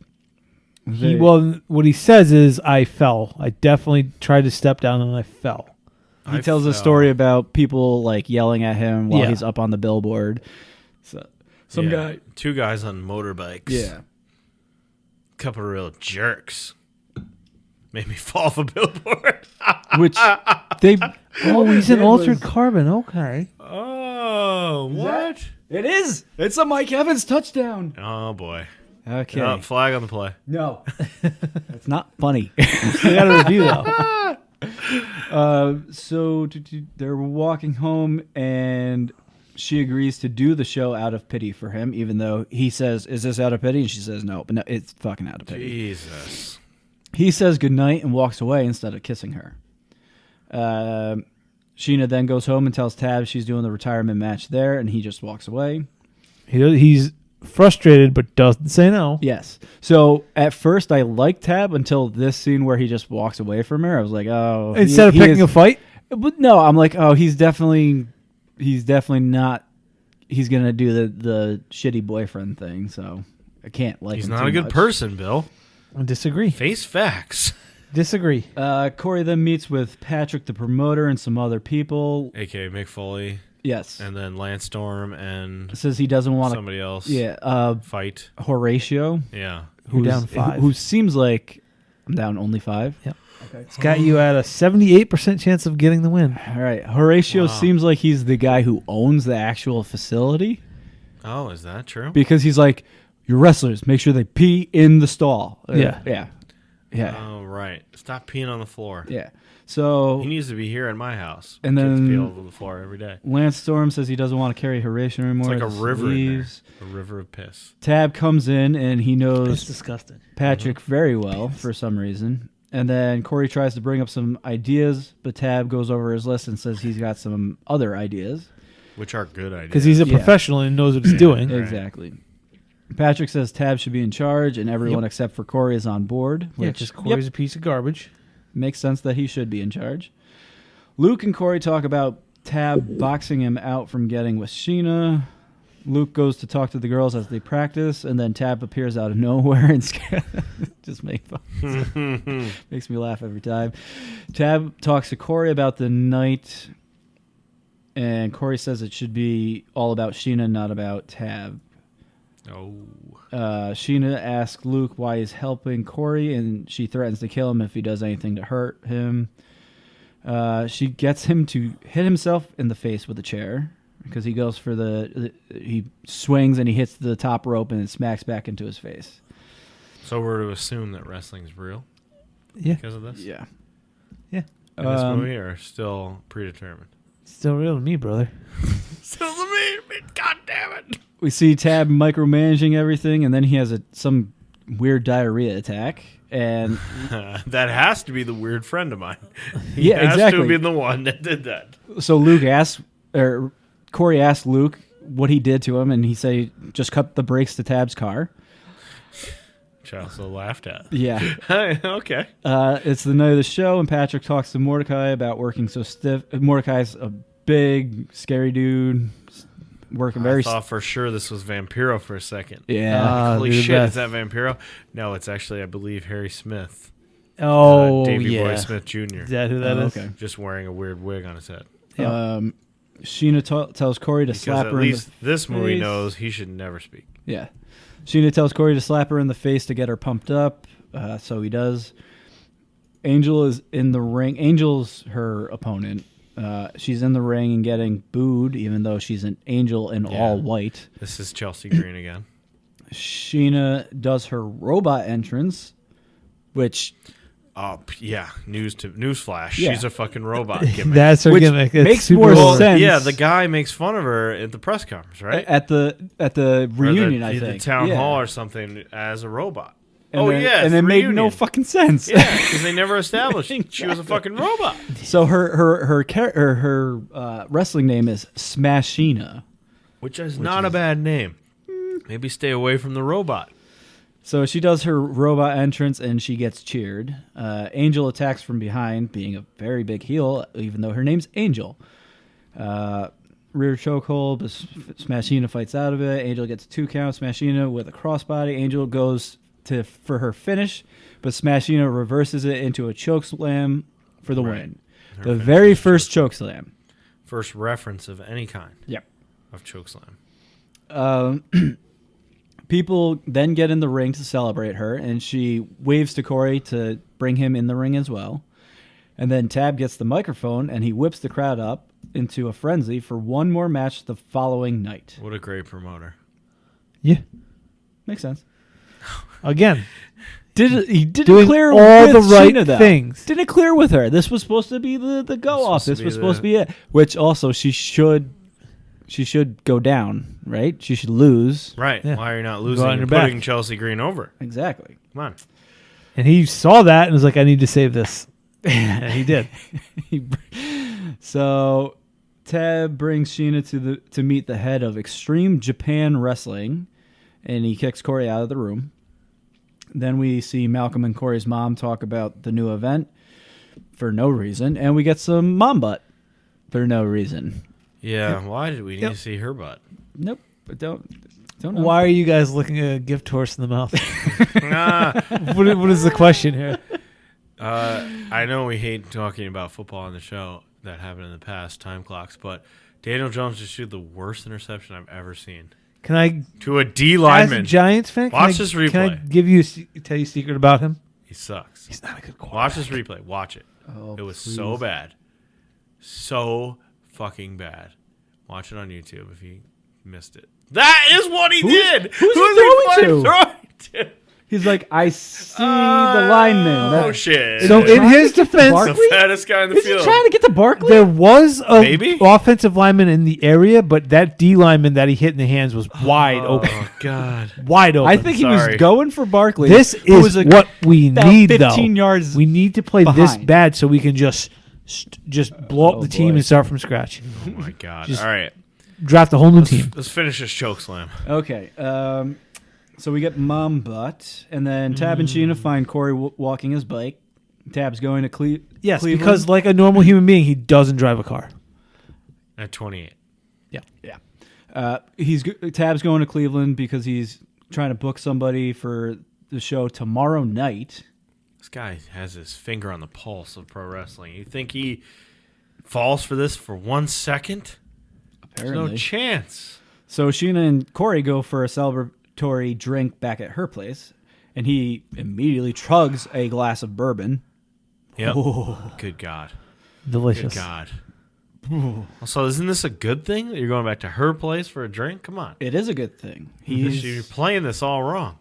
What he says is, I fell. I definitely tried to step down and I fell. He tells a story about people like yelling at him while he's up on the billboard. So some guy, 2 guys on motorbikes. yeah. Couple of real jerks. Made me fall off a billboard. Which they He's an altered carbon. Okay. Oh, what? It is. It's a Mike Evans touchdown. Oh, boy. Okay. No, flag on the play. No, it's not funny. I got a review though. So they're walking home, and she agrees to do the show out of pity for him, even though he says, "Is this out of pity?" And she says, "No, but no, it's fucking out of pity." Jesus. He says goodnight and walks away instead of kissing her. Sheena then goes home and tells Tab she's doing the retirement match there, and he just walks away. He's frustrated, but doesn't say no. Yes. So at first I liked Tab until this scene where he just walks away from her. I was like, oh. Instead of picking a fight? But no, I'm like, oh, he's definitely not. He's going to do the shitty boyfriend thing, so I can't like He's him not too a good much. person, Bill. I disagree. Face facts. Disagree. Corey then meets with Patrick, the promoter, and some other people. A.K.A. Mick Foley. Yes. And then Lance Storm and Says he doesn't want somebody else to. fight. Horatio. Yeah. Who's down 5. Who seems like I'm down only 5. Yep. Okay. It's got you at a 78% chance of getting the win. All right. Horatio seems like he's the guy who owns the actual facility. Oh, is that true? Because he's like, your wrestlers, make sure they pee in the stall. Yeah. Yeah. Oh, right. Stop peeing on the floor. Yeah. So He needs to be here in my house. And Kids then- pee all over the floor every day. Lance Storm says he doesn't want to carry Horatio anymore. It's like a Just river in there. leaves. A river of piss. Tab comes in and he It's knows disgusting. Patrick very well for some reason. And then Corey tries to bring up some ideas, but Tab goes over his list and says he's got some other ideas. Which are good ideas. Because he's a Yeah. professional and knows what he's doing. Right. Exactly. Patrick says Tab should be in charge, and everyone except for Corey is on board. Yeah, Which just Corey's a piece of garbage. makes sense that he should be in charge. Luke and Corey talk about Tab boxing him out from getting with Sheena. Luke goes to talk to the girls as they practice, and then Tab appears out of nowhere and just makes me laugh every time. Tab talks to Corey about the night, and Corey says it should be all about Sheena, not about Tab. Oh. Sheena asks Luke why he's helping Corey, and she threatens to kill him if he does anything to hurt him. She gets him to hit himself in the face with a chair because he goes for he swings and he hits the top rope and it smacks back into his face. So we're to assume that wrestling's real Yeah. because of this? Yeah. Yeah. And this movie are still predetermined? Still real to me, brother. Still to me? God damn it. We see Tab micromanaging everything, and then he has some weird diarrhea attack. And That has to be the weird friend of mine. He Yeah, has exactly. to be the one that did that. so Corey asked Luke what he did to him, and he said just cut the brakes to Tab's car. Which I also laughed at. Yeah. Okay. It's the night of the show, and Patrick talks to Mordecai about working so stiff. Mordecai's a big, scary dude, working very I thought for sure this was Vampiro for a second. Yeah. Holy they're the shit, best. is that Vampiro? No, it's actually, I believe, Harry Smith. Oh, Davey yeah. Boy Smith Jr. Is that who that is? Okay. Just wearing a weird wig on his head. Yeah. Sheena tells Corey to Because slap at her least in this movie face. knows he should never speak. Yeah. Sheena tells Corey to slap her in the face to get her pumped up, so he does. Angel is in the ring. Angel's her opponent. She's in the ring and getting booed, even though she's an angel in all white. This is Chelsea Green again. Sheena does her robot entrance, which Oh, yeah. Newsflash. Yeah. She's a fucking robot gimmick. That's her Which gimmick. It's makes super more over. sense. Yeah, the guy makes fun of her at the press conference, right? at the Or reunion, the, I the think, town Yeah. hall or something as a robot. And then, yes, and it made no reunion. fucking sense. Yeah, because they never established she was a fucking robot. So her wrestling name is Smashina. Which is not a bad name. Maybe stay away from the robot. So she does her robot entrance and she gets cheered. Angel attacks from behind, being a very big heel, even though her name's Angel. Rear chokehold, but Smashina fights out of it. Angel gets a 2 count. Smashina with a crossbody. Angel goes for her finish, but Smashina reverses it into a chokeslam for the win. The very first chokeslam. First reference of any kind. Yep. Of chokeslam. People then get in the ring to celebrate her, and she waves to Corey to bring him in the ring as well. And then Tab gets the microphone, and he whips the crowd up into a frenzy for one more match the following night. What a great promoter. Yeah. Makes sense. Again. He didn't doing clear all with the right Sheena, though. things. Didn't clear with her. This was supposed to be the go-off. This was supposed to be it. Which also she should go down, right? She should lose. Right. Yeah. Why are you not Go losing on and your putting back. Chelsea Green over? Exactly. Come on. And he saw that and was like, I need to save this. And he did. So Tab brings Sheena to meet the head of Extreme Japan Wrestling, and he kicks Corey out of the room. Then we see Malcolm and Corey's mom talk about the new event for no reason, and we get some mom butt for no reason. Yeah, why did we need to see her butt? Nope, but don't know. Why are you guys looking at a gift horse in the mouth? Nah. What is the question here? I know we hate talking about football on the show that happened in the past, time clocks, but Daniel Jones just threw the worst interception I've ever seen. Can I, To a D as lineman. a Giants fan, Watch this replay. Can I give you tell you a secret about him? He sucks. He's not a good quarterback. Watch this replay. Watch it. Oh, It was please. so bad. So fucking bad. Watch it on YouTube if you missed it. That is what he did. who's he fucking throwing throwing to? He's like, I see the lineman. Oh, shit. So in his defense, Barkley? The fattest guy in the Is he field. trying to get to Barkley? there was a Maybe? offensive lineman in the area, but that D lineman that he hit in the hands was wide open. Oh, God. Wide open. I think he was Sorry. going for Barkley. This who is was what we about need, 15 though. yards We need to play this behind. bad so we can just blow up Oh, the team boy. and start from scratch. Oh, my God. Just- All right. Draft a whole new team. Let's finish this chokeslam. Okay. So we get mom butt, and then Tab and Sheena find Corey walking his bike. Tab's going to Yes, Cleveland. because like a normal human being, he doesn't drive a car. At 28. Yeah. Tab's going to Cleveland because he's trying to book somebody for the show tomorrow night. This guy has his finger on the pulse of pro wrestling. You think he falls for this for 1 second? There's Apparently. no chance. So Sheena and Corey go for a celebratory drink back at her place, and he immediately chugs a glass of bourbon. Yep. Oh. Good God. Delicious. Good God. Also, isn't this a good thing that you're going back to her place for a drink? Come on. It is a good thing. You're playing this all wrong.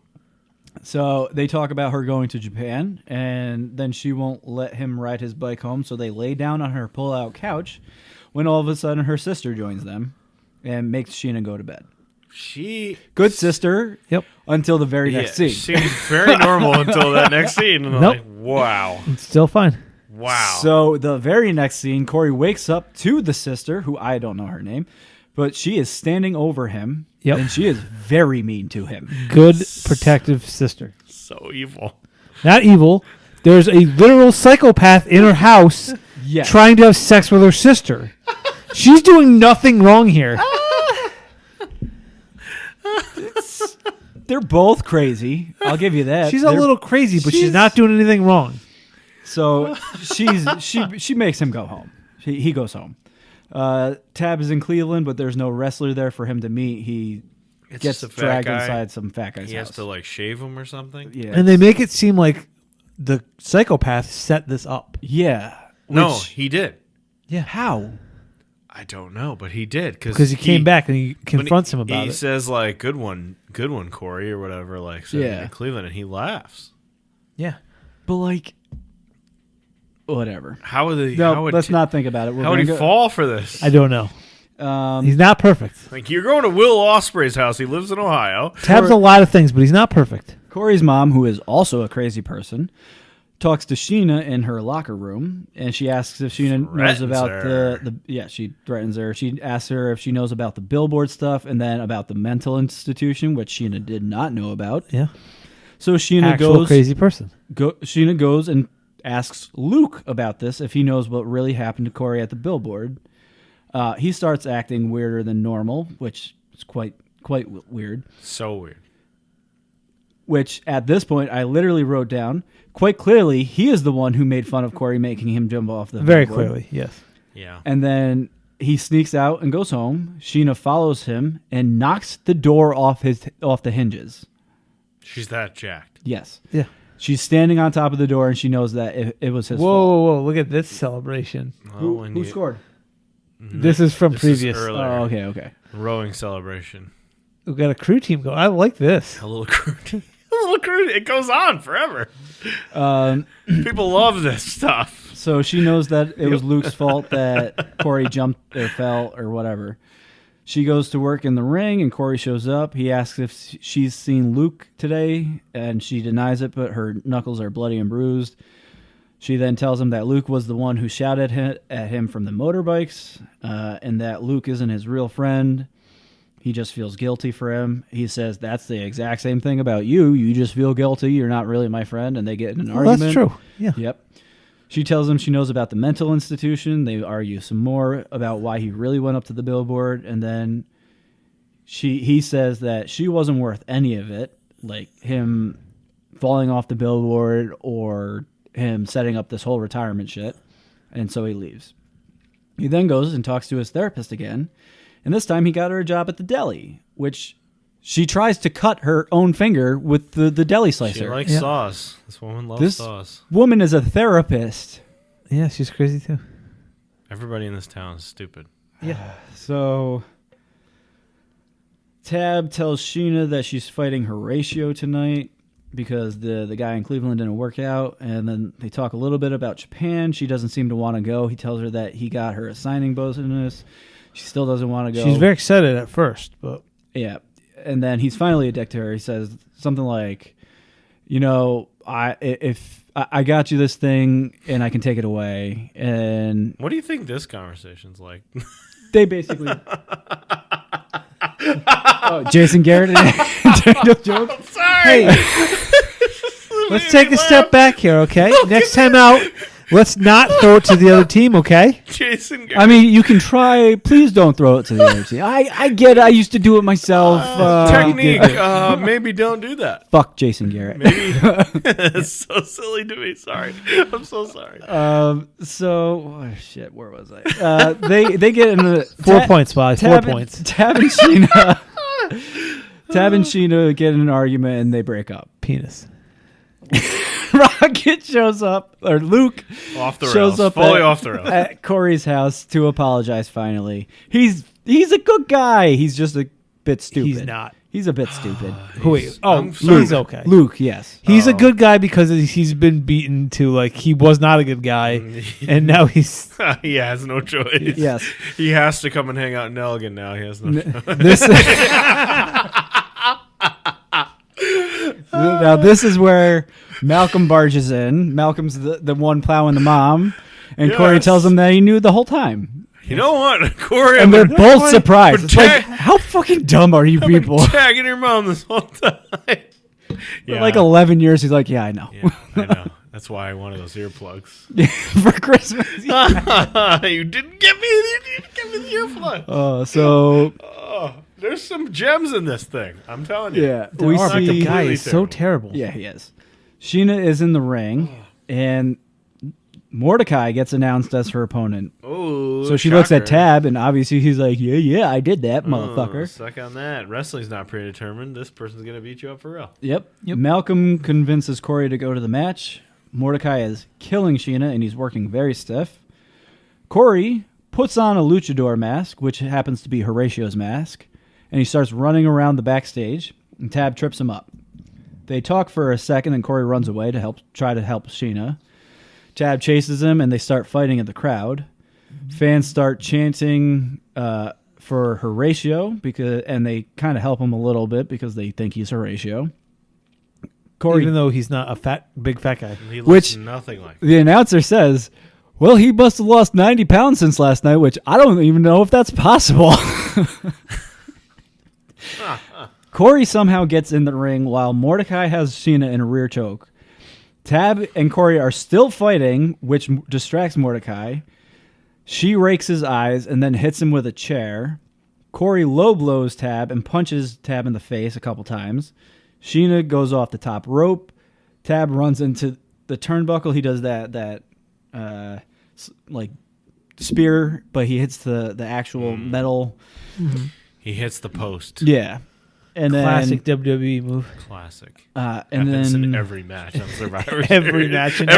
So they talk about her going to Japan, and then she won't let him ride his bike home, so they lay down on her pull-out couch when all of a sudden her sister joins them and makes Sheena go to bed. Good sister. Yep. Until the very next scene. She seems very normal until that next scene. And I'm Nope. like, wow. It's still fine. Wow. So the very next scene, Corey wakes up to the sister, who I don't know her name, but she is standing over him, Yep. and she is very mean to him. Good protective sister. So evil. Not evil. There's a literal psychopath in her house Yes. trying to have sex with her sister. She's doing nothing wrong here. They're both crazy. I'll give you that. She's a They're- little crazy, but she's she's- not doing anything wrong. So she makes him go home. He goes home. Tab is in Cleveland, but there's no wrestler there for him to meet. He It's gets just a fat dragged guy. inside some fat guy's He has house. to like shave him or something. Yeah, And they make it seem like the psychopath set this up. yeah. No, Which- he did. Yeah. how? I don't know, but he did Because he came back and he confronts him about he it. says like, "Good one, Corey," or whatever. Like, said Yeah. in Cleveland, and he laughs. Yeah. But like, whatever. How would he? No, how would let's not think about it. We're How would he gonna fall for this? I don't know. go- He's not perfect. Like, you're going to Will Ospreay's house. He lives in Ohio. Tab's a lot of things, but he's not perfect. Corey's mom, who is also a crazy person, talks to Sheena in her locker room, and she asks if Sheena knows Threatens about her. she threatens her. She asks her if she knows about the billboard stuff and then about the mental institution, which Sheena did not know about. Yeah. So Sheena Actual crazy person. Sheena goes and asks Luke about this, if he knows what really happened to Corey at the billboard. He starts acting weirder than normal, which is quite weird. So weird. Which, at this point, I literally wrote down, quite clearly, he is the one who made fun of Corey, making him jump off the Very billboard. clearly, yes. Yeah. And then he sneaks out and goes home. Sheena follows him and knocks the door off the hinges. She's that jacked. Yes. Yeah. She's standing on top of the door, and she knows that it was his fault. Whoa! Look at this celebration. Who scored? This is from This previous. Is earlier. Oh, okay. Rowing celebration. We've got a crew team going. I like this. A little crew. It goes on forever. People love this stuff. So she knows that it was Luke's fault that Corey jumped or fell or whatever. She goes to work in the ring, and Corey shows up. He asks if she's seen Luke today, and she denies it, but her knuckles are bloody and bruised. She then tells him that Luke was the one who shouted at him from the motorbikes, and that Luke isn't his real friend. He just feels guilty for him. He says, that's the exact same thing about you. You just feel guilty. You're not really my friend. And they get in an argument. That's true. Yeah. Yep. She tells him she knows about the mental institution. They argue some more about why he really went up to the billboard. And then he says that she wasn't worth any of it, like him falling off the billboard or him setting up this whole retirement shit. And so he leaves. He then goes and talks to his therapist again. And this time he got her a job at the deli, which she tries to cut her own finger with the deli slicer. She likes sauce. This woman loves sauce. Woman is a therapist. Yeah, she's crazy too. Everybody in this town is stupid. Yeah. So Tab tells Sheena that she's fighting Horatio tonight because the guy in Cleveland didn't work out. And then they talk a little bit about Japan. She doesn't seem to want to go. He tells her that he got her a signing bonus. She still doesn't want to go. She's very excited at first, but yeah. And then he's finally a dick to her. He says something like, I got you this thing and I can take it away. And what do you think this conversation's like? They basically Jason Garrett and joke. I'm sorry. hey, let's take a step back here, okay? Next time out, let's not throw it to the other team, okay? Jason Garrett. I mean, you can try. Please don't throw it to the other team. I get it. I used to do it myself. Technique. Maybe don't do that. Fuck Jason Garrett. Maybe. It's so silly to me. Sorry. I'm so sorry. Shit. Where was I? They get in the 4 points, Bob. 4 points. Tab and Sheena. Tab and Sheena get in an argument and they break up. Penis. Rocket shows up, or Luke off the shows rails. up Fully off the rails. at Corey's house to apologize. Finally, he's a good guy. He's just a bit stupid. He's not. He's a bit stupid. Wait. Oh, sorry. he's okay. Luke, yes. He's a good guy because he's been beaten to he was not a good guy, and now he's He has no choice. Yes. He has to come and hang out in Elgin now. He has no choice. Now this is where Malcolm barges in. Malcolm's the one plowing the mom, and Corey Yes. tells him that he knew the whole time. You know what, Corey? And they're both We're surprised. It's like, tag- how fucking dumb are you I've been people? tagging your mom this whole time. For like 11 years, he's like, yeah, I know. Yeah, I know. That's why I wanted those earplugs. For Christmas. You didn't give me the earplugs. So There's some gems in this thing. I'm telling you. yeah, we see the guy completely is so terrible. Yeah, he is. Sheena is in the ring, and Mordecai gets announced as her opponent. Oh, So she looks at Tab, and obviously he's like, yeah, I did that, motherfucker. Suck on that. Wrestling's not predetermined. This person's going to beat you up for real. Yep. Malcolm convinces Corey to go to the match. Mordecai is killing Sheena, and he's working very stiff. Corey puts on a luchador mask, which happens to be Horatio's mask, and he starts running around the backstage, and Tab trips him up. They talk for a second, and Corey runs away to try to help Sheena. Tab chases him, and they start fighting in the crowd. Fans start chanting for Horatio, and they kind of help him a little bit because they think he's Horatio. Corey, Even though he's not a big fat guy. He looks Which- nothing like the announcer says, well, he must have lost 90 pounds since last night, which I don't even know if that's possible. Corey somehow gets in the ring while Mordecai has Sheena in a rear choke. Tab and Corey are still fighting, which distracts Mordecai. She rakes his eyes and then hits him with a chair. Corey low blows Tab and punches Tab in the face a couple times. Sheena goes off the top rope. Tab runs into the turnbuckle. He does that like spear, but he hits the actual metal. Mm-hmm. He hits the post. Yeah. And Classic then, WWE move. Classic. and Happens then in every match on Survivor Every Series. match in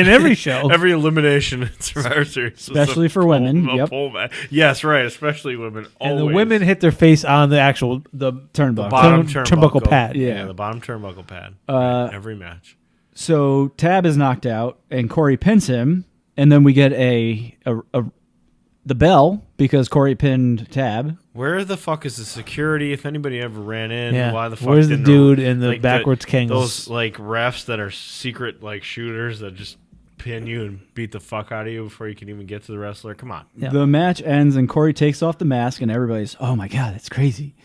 every show. Every elimination in Survivor Series. was Especially a for women, a yep. pole match. Yes, right. Especially women. And the always. women hit their face on the actual turnbuckle. bottom turnbuckle pad. Yeah. The bottom turnbuckle pad. Every match. So Tab is knocked out, and Corey pins him, and then we get the bell because Corey pinned Tab. Where the fuck is the security? If anybody ever ran in, Yeah. why the fuck? Where's the didn't dude in the like, backwards Kangles? Those like refs that are secret like shooters that just pin you and beat the fuck out of you before you can even get to the wrestler. Come on. Yeah. The match ends, and Corey takes off the mask, and everybody's, oh my God, that's crazy.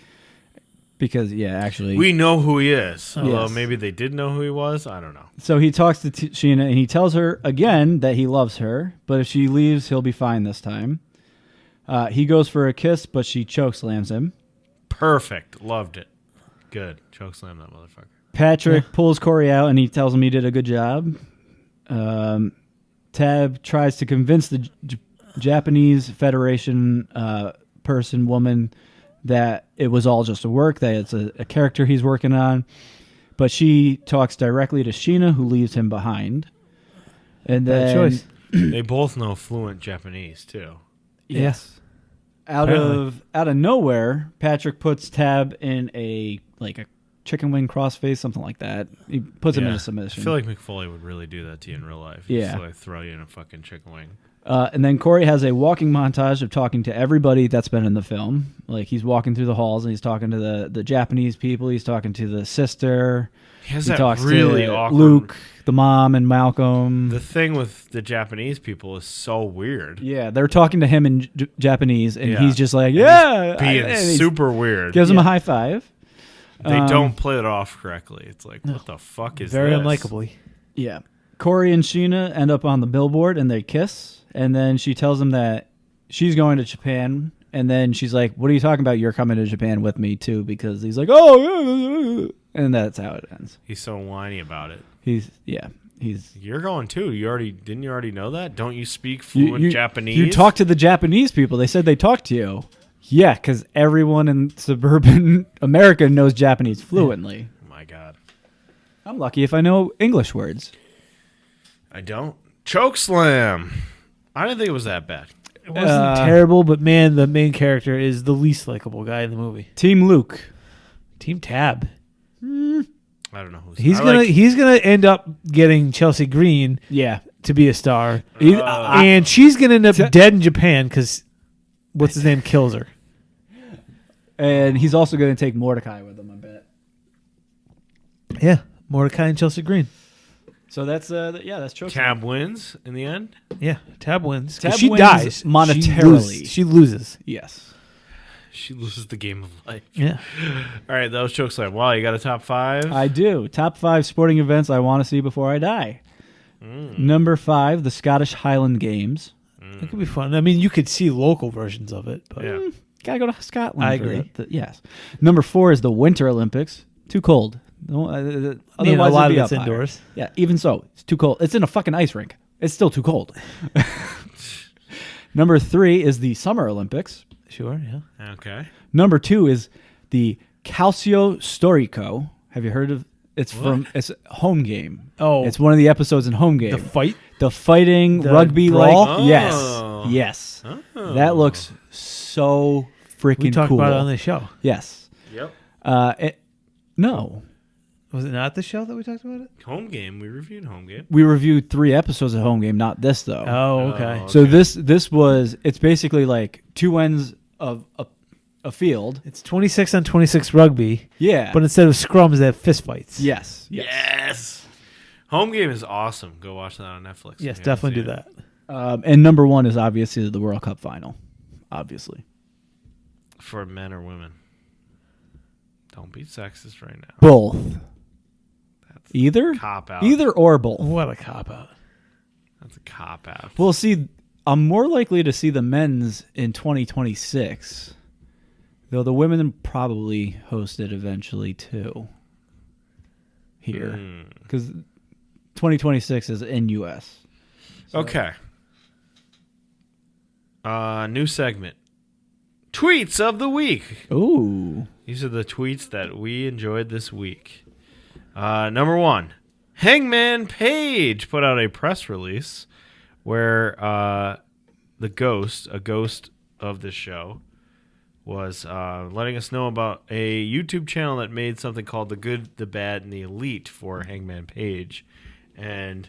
Because, yeah, actually. We know who he is. Although Yes. maybe they did know who he was. I don't know. So he talks to Sheena, and he tells her again that he loves her, but if she leaves, he'll be fine this time. He goes for a kiss, but she chokeslams him. Perfect. Loved it. Good. Chokeslam that motherfucker. Patrick pulls Corey out, and he tells him he did a good job. Tab tries to convince the Japanese Federation woman that it was all just a work, that it's a character he's working on. But she talks directly to Sheena, who leaves him behind. And Bad then, choice. They both know fluent Japanese too. yes, out of nowhere, Patrick puts Tab in a chicken wing crossface, something like that. He puts him in a submission. I feel like McFoley would really do that to you in real life. Yeah. Just like throw you in a fucking chicken wing. And then Corey has a walking montage of talking to everybody that's been in the film. Like, he's walking through the halls and he's talking to the Japanese people. He's talking to the sister. He has He that talks really to awkward. Luke, the mom, and Malcolm. The thing with the Japanese people is so weird. Yeah, they're talking to him in Japanese, and Yeah. he's just like, And yeah. Being and he super weird. gives him a high five. They don't play it off correctly. It's like, what the fuck is Very this? unlikably. Yeah. Corey and Sheena end up on the billboard, and they kiss. And then she tells him that she's going to Japan. And then she's like, what are you talking about? You're coming to Japan with me, too. Because he's like, oh, and that's how it ends. He's so whiny about it. He's You're going too. Didn't you already know that? Don't you speak fluent Japanese? You talk to the Japanese people. They said they talked to you. Yeah, because everyone in suburban America knows Japanese fluently. Oh my god. I'm lucky if I know English words. I don't. Chokeslam. I didn't think it was that bad. It wasn't terrible, but man, the main character is the least likable guy in the movie. Team Luke. Team Tab. I don't know who's. He's gonna end up getting Chelsea Green Yeah. to be a star, and she's gonna end up dead in Japan because what's his name kills her. And he's also going to take Mordecai with him, I bet. Yeah, Mordecai and Chelsea Green. So that's that's Chokeslam. Tab wins in the end. Yeah, Tab wins. Tab She wins dies monetarily. She loses. Yes. She loses the game of life. Yeah. All right, that was Chokeslam. Wow, you got a top 5? I do. Top 5 sporting events I want to see before I die. Number 5, the Scottish Highland Games. It could be fun. I mean, you could see local versions of it, but Yeah. Gotta go to Scotland. I for agree. Yes. Number 4 is the Winter Olympics. Too cold. I Otherwise, mean, a lot it'd be of it's up higher. indoors. Yeah, even so, it's too cold. It's in a fucking ice rink. It's still too cold. Number 3 is the Summer Olympics. Sure, yeah. Okay. Number 2 is the Calcio Storico. Have you heard of? It's Home Game. Oh. It's one of the episodes in Home Game. The fight? The fighting The rugby brawl? like. Oh. Yes. Oh. That looks so freaking We talked cool. about it on the show. Yes. Yep. No. Was it not the show that we talked about it? Home Game. We reviewed Home Game. We reviewed 3 episodes of Home Game, not this though. Oh, okay. Oh. So okay. this was, it's basically like 2 ends of a field. It's 26 on 26 rugby, Yeah. but instead of scrums, they have fist fights. yes. Yes. Home Game is awesome. Go watch that on Netflix. Yes, if you haven't definitely do seen that. And number 1 is obviously the World Cup final. Obviously. it. For men or women. Don't be sexist right now. Both. That's Either? cop out. Either or both. What a cop out. That's a cop out. Well, see, I'm more likely to see the men's in 2026, though the women probably host it eventually too. Here, because 2026 is in U.S. So. Okay. New segment. Tweets of the week. Ooh. These are the tweets that we enjoyed this week. Number 1. Hangman Page put out a press release where a ghost of this show, was letting us know about a YouTube channel that made something called The Good, the Bad, and the Elite for Hangman Page. And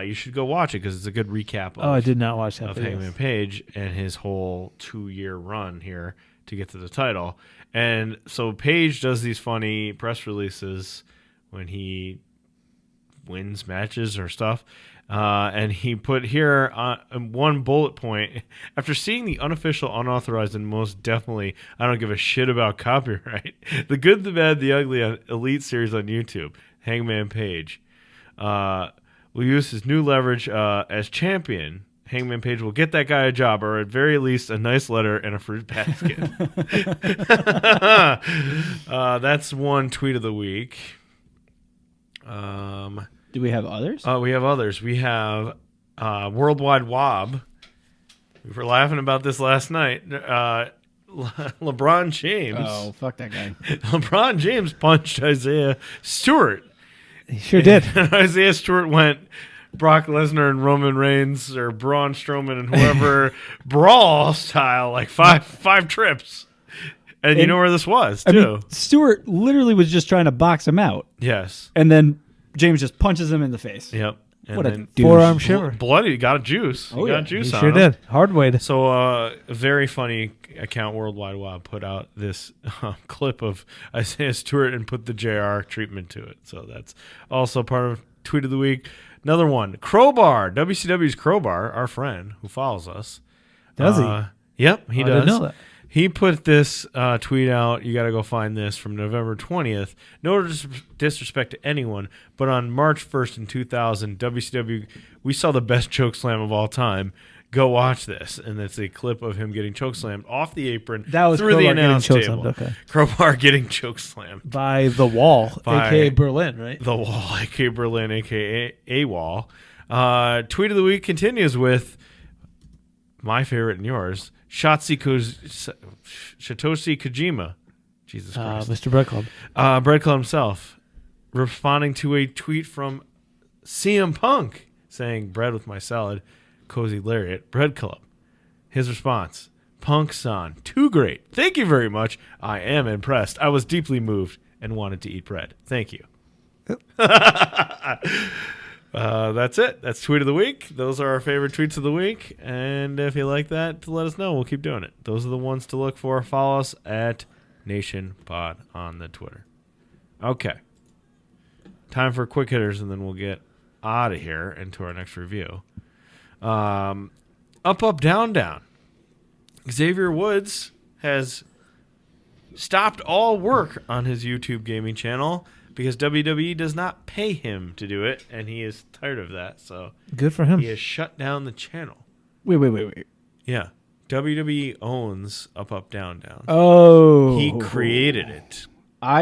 you should go watch it because it's a good recap of, I did not watch that of video. Hangman Page and his whole 2-year run here to get to the title. And so Page does these funny press releases when he wins matches or stuff. And he put here one bullet point. After seeing the unofficial, unauthorized, and most definitely I don't give a shit about copyright, The Good, the Bad, the Ugly Elite series on YouTube, Hangman Page will use his new leverage as champion. Hangman Page will get that guy a job, or at very least a nice letter and a fruit basket. That's one tweet of the week. Do we have others? We have others. We have Worldwide Wob. We were laughing about this last night. LeBron James. Oh, fuck that guy. LeBron James punched Isaiah Stewart. He sure did. And Isaiah Stewart went Brock Lesnar and Roman Reigns or Braun Strowman and whoever brawl style, like five trips. And you know where this was, too. I mean, Stewart literally was just trying to box him out. Yes. And then James just punches him in the face. Yep. And What a then douche. Forearm shiver. bloody, got a juice. Oh, He got yeah. juice He on sure him. did. Hard way to. So a very funny account, Worldwide Wob, put out this clip of Isaiah Stewart and put the JR treatment to it. So that's also part of Tweet of the Week. Another one, Crowbar, WCW's Crowbar, our friend who follows us. Does he? Yep, he I does. didn't know that. He put this tweet out. You got to go find this from November 20th. No disrespect to anyone, but on March 1st in 2000, WCW, we saw the best chokeslam of all time. Go watch this. And it's a clip of him getting chokeslammed off the apron That was through the Crowbar getting announce table. chokeslammed, okay. Crowbar getting chokeslammed. By The Wall, By a.k.a. Berlin, right? The Wall, a.k.a. Berlin, a.k.a. A-Wall. Tweet of the Week continues with my favorite and yours, Satoshi Kojima. Jesus Christ. Mr. Bread Club. Bread Club himself, responding to a tweet from CM Punk saying, bread with my salad, cozy lariat, Bread Club. His response, Punk-san, too great. Thank you very much. I am impressed. I was deeply moved and wanted to eat bread. Thank you. That's it. That's Tweet of the Week. Those are our favorite tweets of the week. And if you like that, let us know. We'll keep doing it. Those are the ones to look for. Follow us at NationPod on the Twitter. Okay. Time for quick hitters, and then we'll get out of here into our next review. Up, up, down, down. Xavier Woods has stopped all work on his YouTube gaming channel because WWE does not pay him to do it, and he is tired of that. So Good for him. he has shut down the channel. Wait. Yeah. WWE owns Up, Up, Down, Down. Oh. He created it.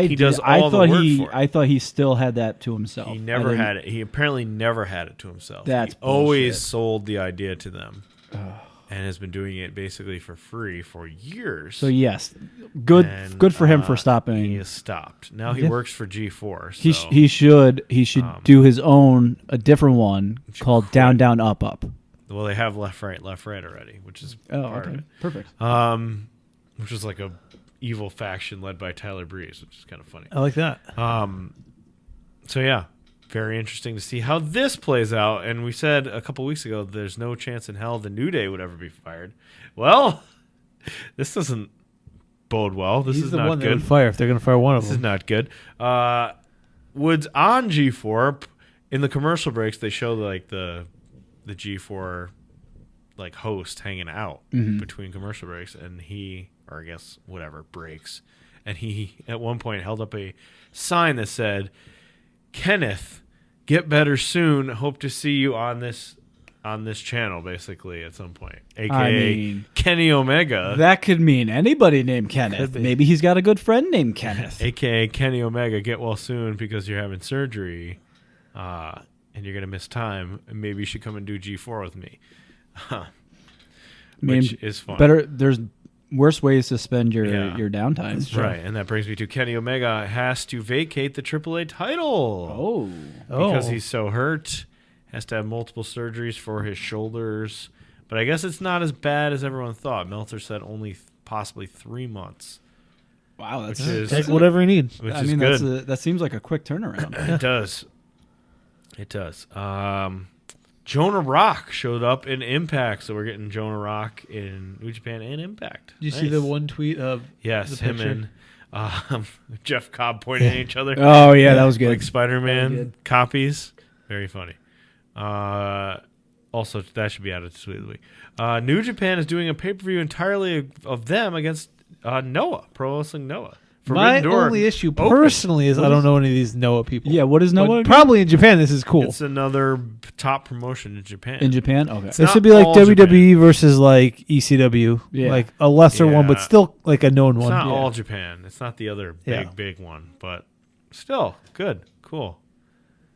He does all the work for it. I thought he still had that to himself. He never had it. He apparently never had it to himself. That's he always bullshit. sold the idea to them and has been doing it basically for free for years. So yes, good for him for He stopping. has stopped. Now he Yeah. works for G4. So He should do his own, a different one called quit. Down Down Up Up. well, they have left right already, which is part of it. Perfect. Which is like a evil faction led by Tyler Breeze, which is kind of funny. I like that. So yeah, very interesting to see how this plays out. And we said a couple weeks ago there's no chance in hell the New Day would ever be fired. Well, this doesn't bode well. This He's is the not one that good. would fire if they're going to fire one of This is them. not good. Woods on G4 in the commercial breaks. They show like the G4 like host hanging out between commercial breaks, and he, or I guess whatever, breaks, and he at one point held up a sign that said, "Kenneth, get better soon. Hope to see you on this channel," basically at some point, aka I mean, Kenny Omega. That could mean anybody named Kenneth. Maybe he's got a good friend named Kenneth. aka Kenny Omega, get well soon because you're having surgery, and you're gonna miss time. And maybe you should come and do G4 with me, which is fun. Better. There's worse ways to spend your downtime. Right, and that brings me to Kenny Omega has to vacate the AAA title. Because he's so hurt. Has to have multiple surgeries for his shoulders. But I guess it's not as bad as everyone thought. Meltzer said only possibly 3 months. Wow, that's take whatever you need. Which is good. That seems like a quick turnaround. It does. It does. Jonah Rock showed up in Impact, so we're getting Jonah Rock in New Japan and Impact. Did you see the one tweet of yes, the him picture? and Jeff Cobb pointing at each other? Oh, yeah, that was good. Like Spider-Man copies. Very funny. Also, that should be added to Tweet of the Week. New Japan is doing a pay-per-view entirely of them against Noah, Pro Wrestling Noah. My only issue personally is I don't know any of these Noah people. Yeah, what is Noah? Probably in Japan, this is cool. It's another top promotion in Japan. In Japan? Okay. This would be like WWE versus like ECW. Yeah. Like a lesser one, but still like a known one. It's not all Japan. It's not the other big one, but still good. Cool.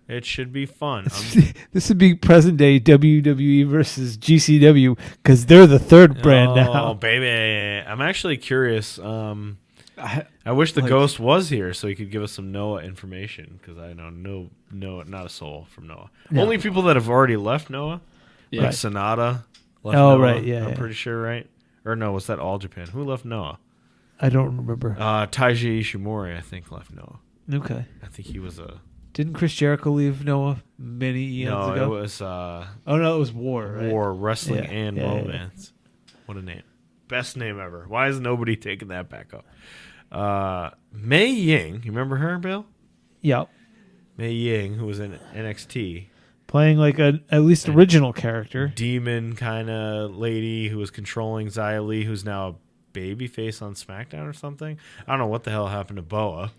It should be fun. This would be present day WWE versus GCW because they're the third brand now. Oh, baby. I'm actually curious. I wish the Ghost was here so he could give us some Noah information because I know Noah, not a soul from Noah. No. Only people that have already left Noah, like Sonata left Noah. Right, yeah. I'm pretty sure, right? Or no, was that All Japan? Who left Noah? I don't remember. Taiji Ishimori, I think, left Noah. Okay. I think he was a... Didn't Chris Jericho leave Noah many eons ago? No, it was... oh, no, it was War, right? War, Wrestling and Romance. Yeah. What a name. Best name ever. Why is nobody taking that back up? Mei Ying, you remember her, Bill? Yep. Mei Ying, who was in NXT. Playing like at least original character. Demon kind of lady who was controlling Xia Li, who's now a babyface on SmackDown or something. I don't know what the hell happened to Boa.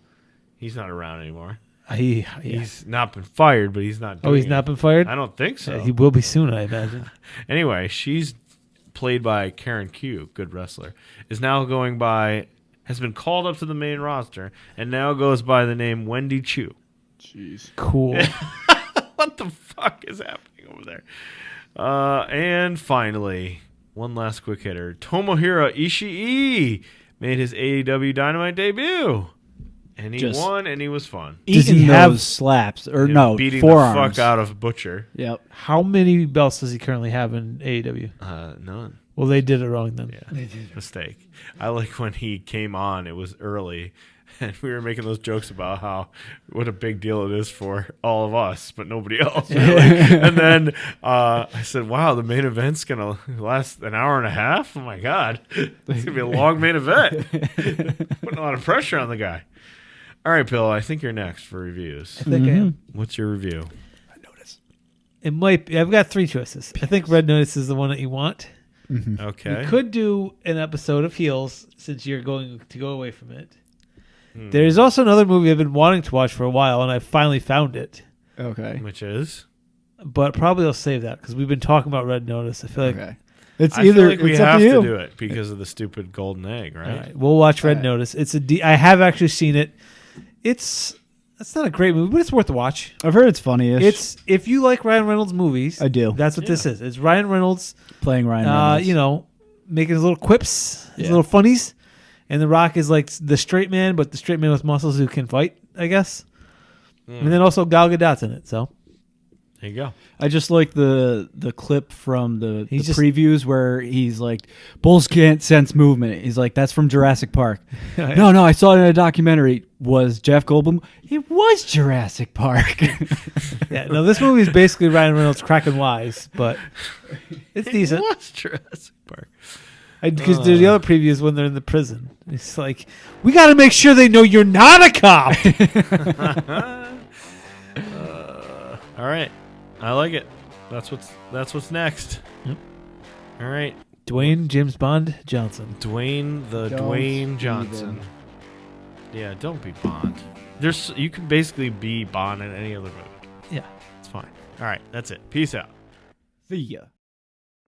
He's not around anymore. He's not been fired, but he's not doing he's not been fired? I don't think so. Yeah, he will be soon, I imagine. Anyway, she's played by Karen Q, good wrestler, has been called up to the main roster and now goes by the name Wendy Choo. Jeez. Cool. What the fuck is happening over there? And finally, one last quick hitter. Tomohiro Ishii made his AEW Dynamite debut. And he won, and he was fun. Does he have slaps? Or no, beating forearms. the fuck out of Butcher. Yep. How many belts does he currently have in AEW? None. Well, they did it wrong then. Yeah, mistake. I like when he came on, it was early, and we were making those jokes about what a big deal it is for all of us, but nobody else, really. And then I said, wow, the main event's going to last an hour and a half? Oh, my God. It's going to be a long main event. Putting a lot of pressure on the guy. All right, Bill, I think you're next for reviews. I think I am. What's your review? Red Notice. It might be. I've got 3 choices. I think Red Notice is the one that you want. Mm-hmm. Okay. We could do an episode of Heels since you're going to go away from it. There's also another movie I've been wanting to watch for a while, and I finally found it. Okay. Which is? But probably I'll save that because we've been talking about Red Notice. I feel like it's I feel like we have to do it because of the stupid golden egg, right? All right, we'll watch Red Notice. I have actually seen it. It's not a great movie, but it's worth a watch. I've heard it's funny-ish. It's if you like Ryan Reynolds movies, I do. That's what this is. It's Ryan Reynolds playing Ryan Reynolds. Making his little quips, his little funnies, and The Rock is like the straight man, but the straight man with muscles who can fight, I guess. And then also Gal Gadot's in it. So there you go. I just like the clip from the previews where he's like, bulls can't sense movement. He's like, that's from Jurassic Park. No, I saw it in a documentary. Was Jeff Goldblum? It was Jurassic Park. No, this movie is basically Ryan Reynolds cracking wise, but it's decent. It was Jurassic Park. Because there's the other previews when they're in the prison. It's like, we got to make sure they know you're not a cop. All right. I like it. That's what's next. Yep. All right. Dwayne James Bond Johnson. Dwayne Johnson. Yeah, don't be Bond. You can basically be Bond in any other movie. Yeah. It's fine. All right, that's it. Peace out. See ya.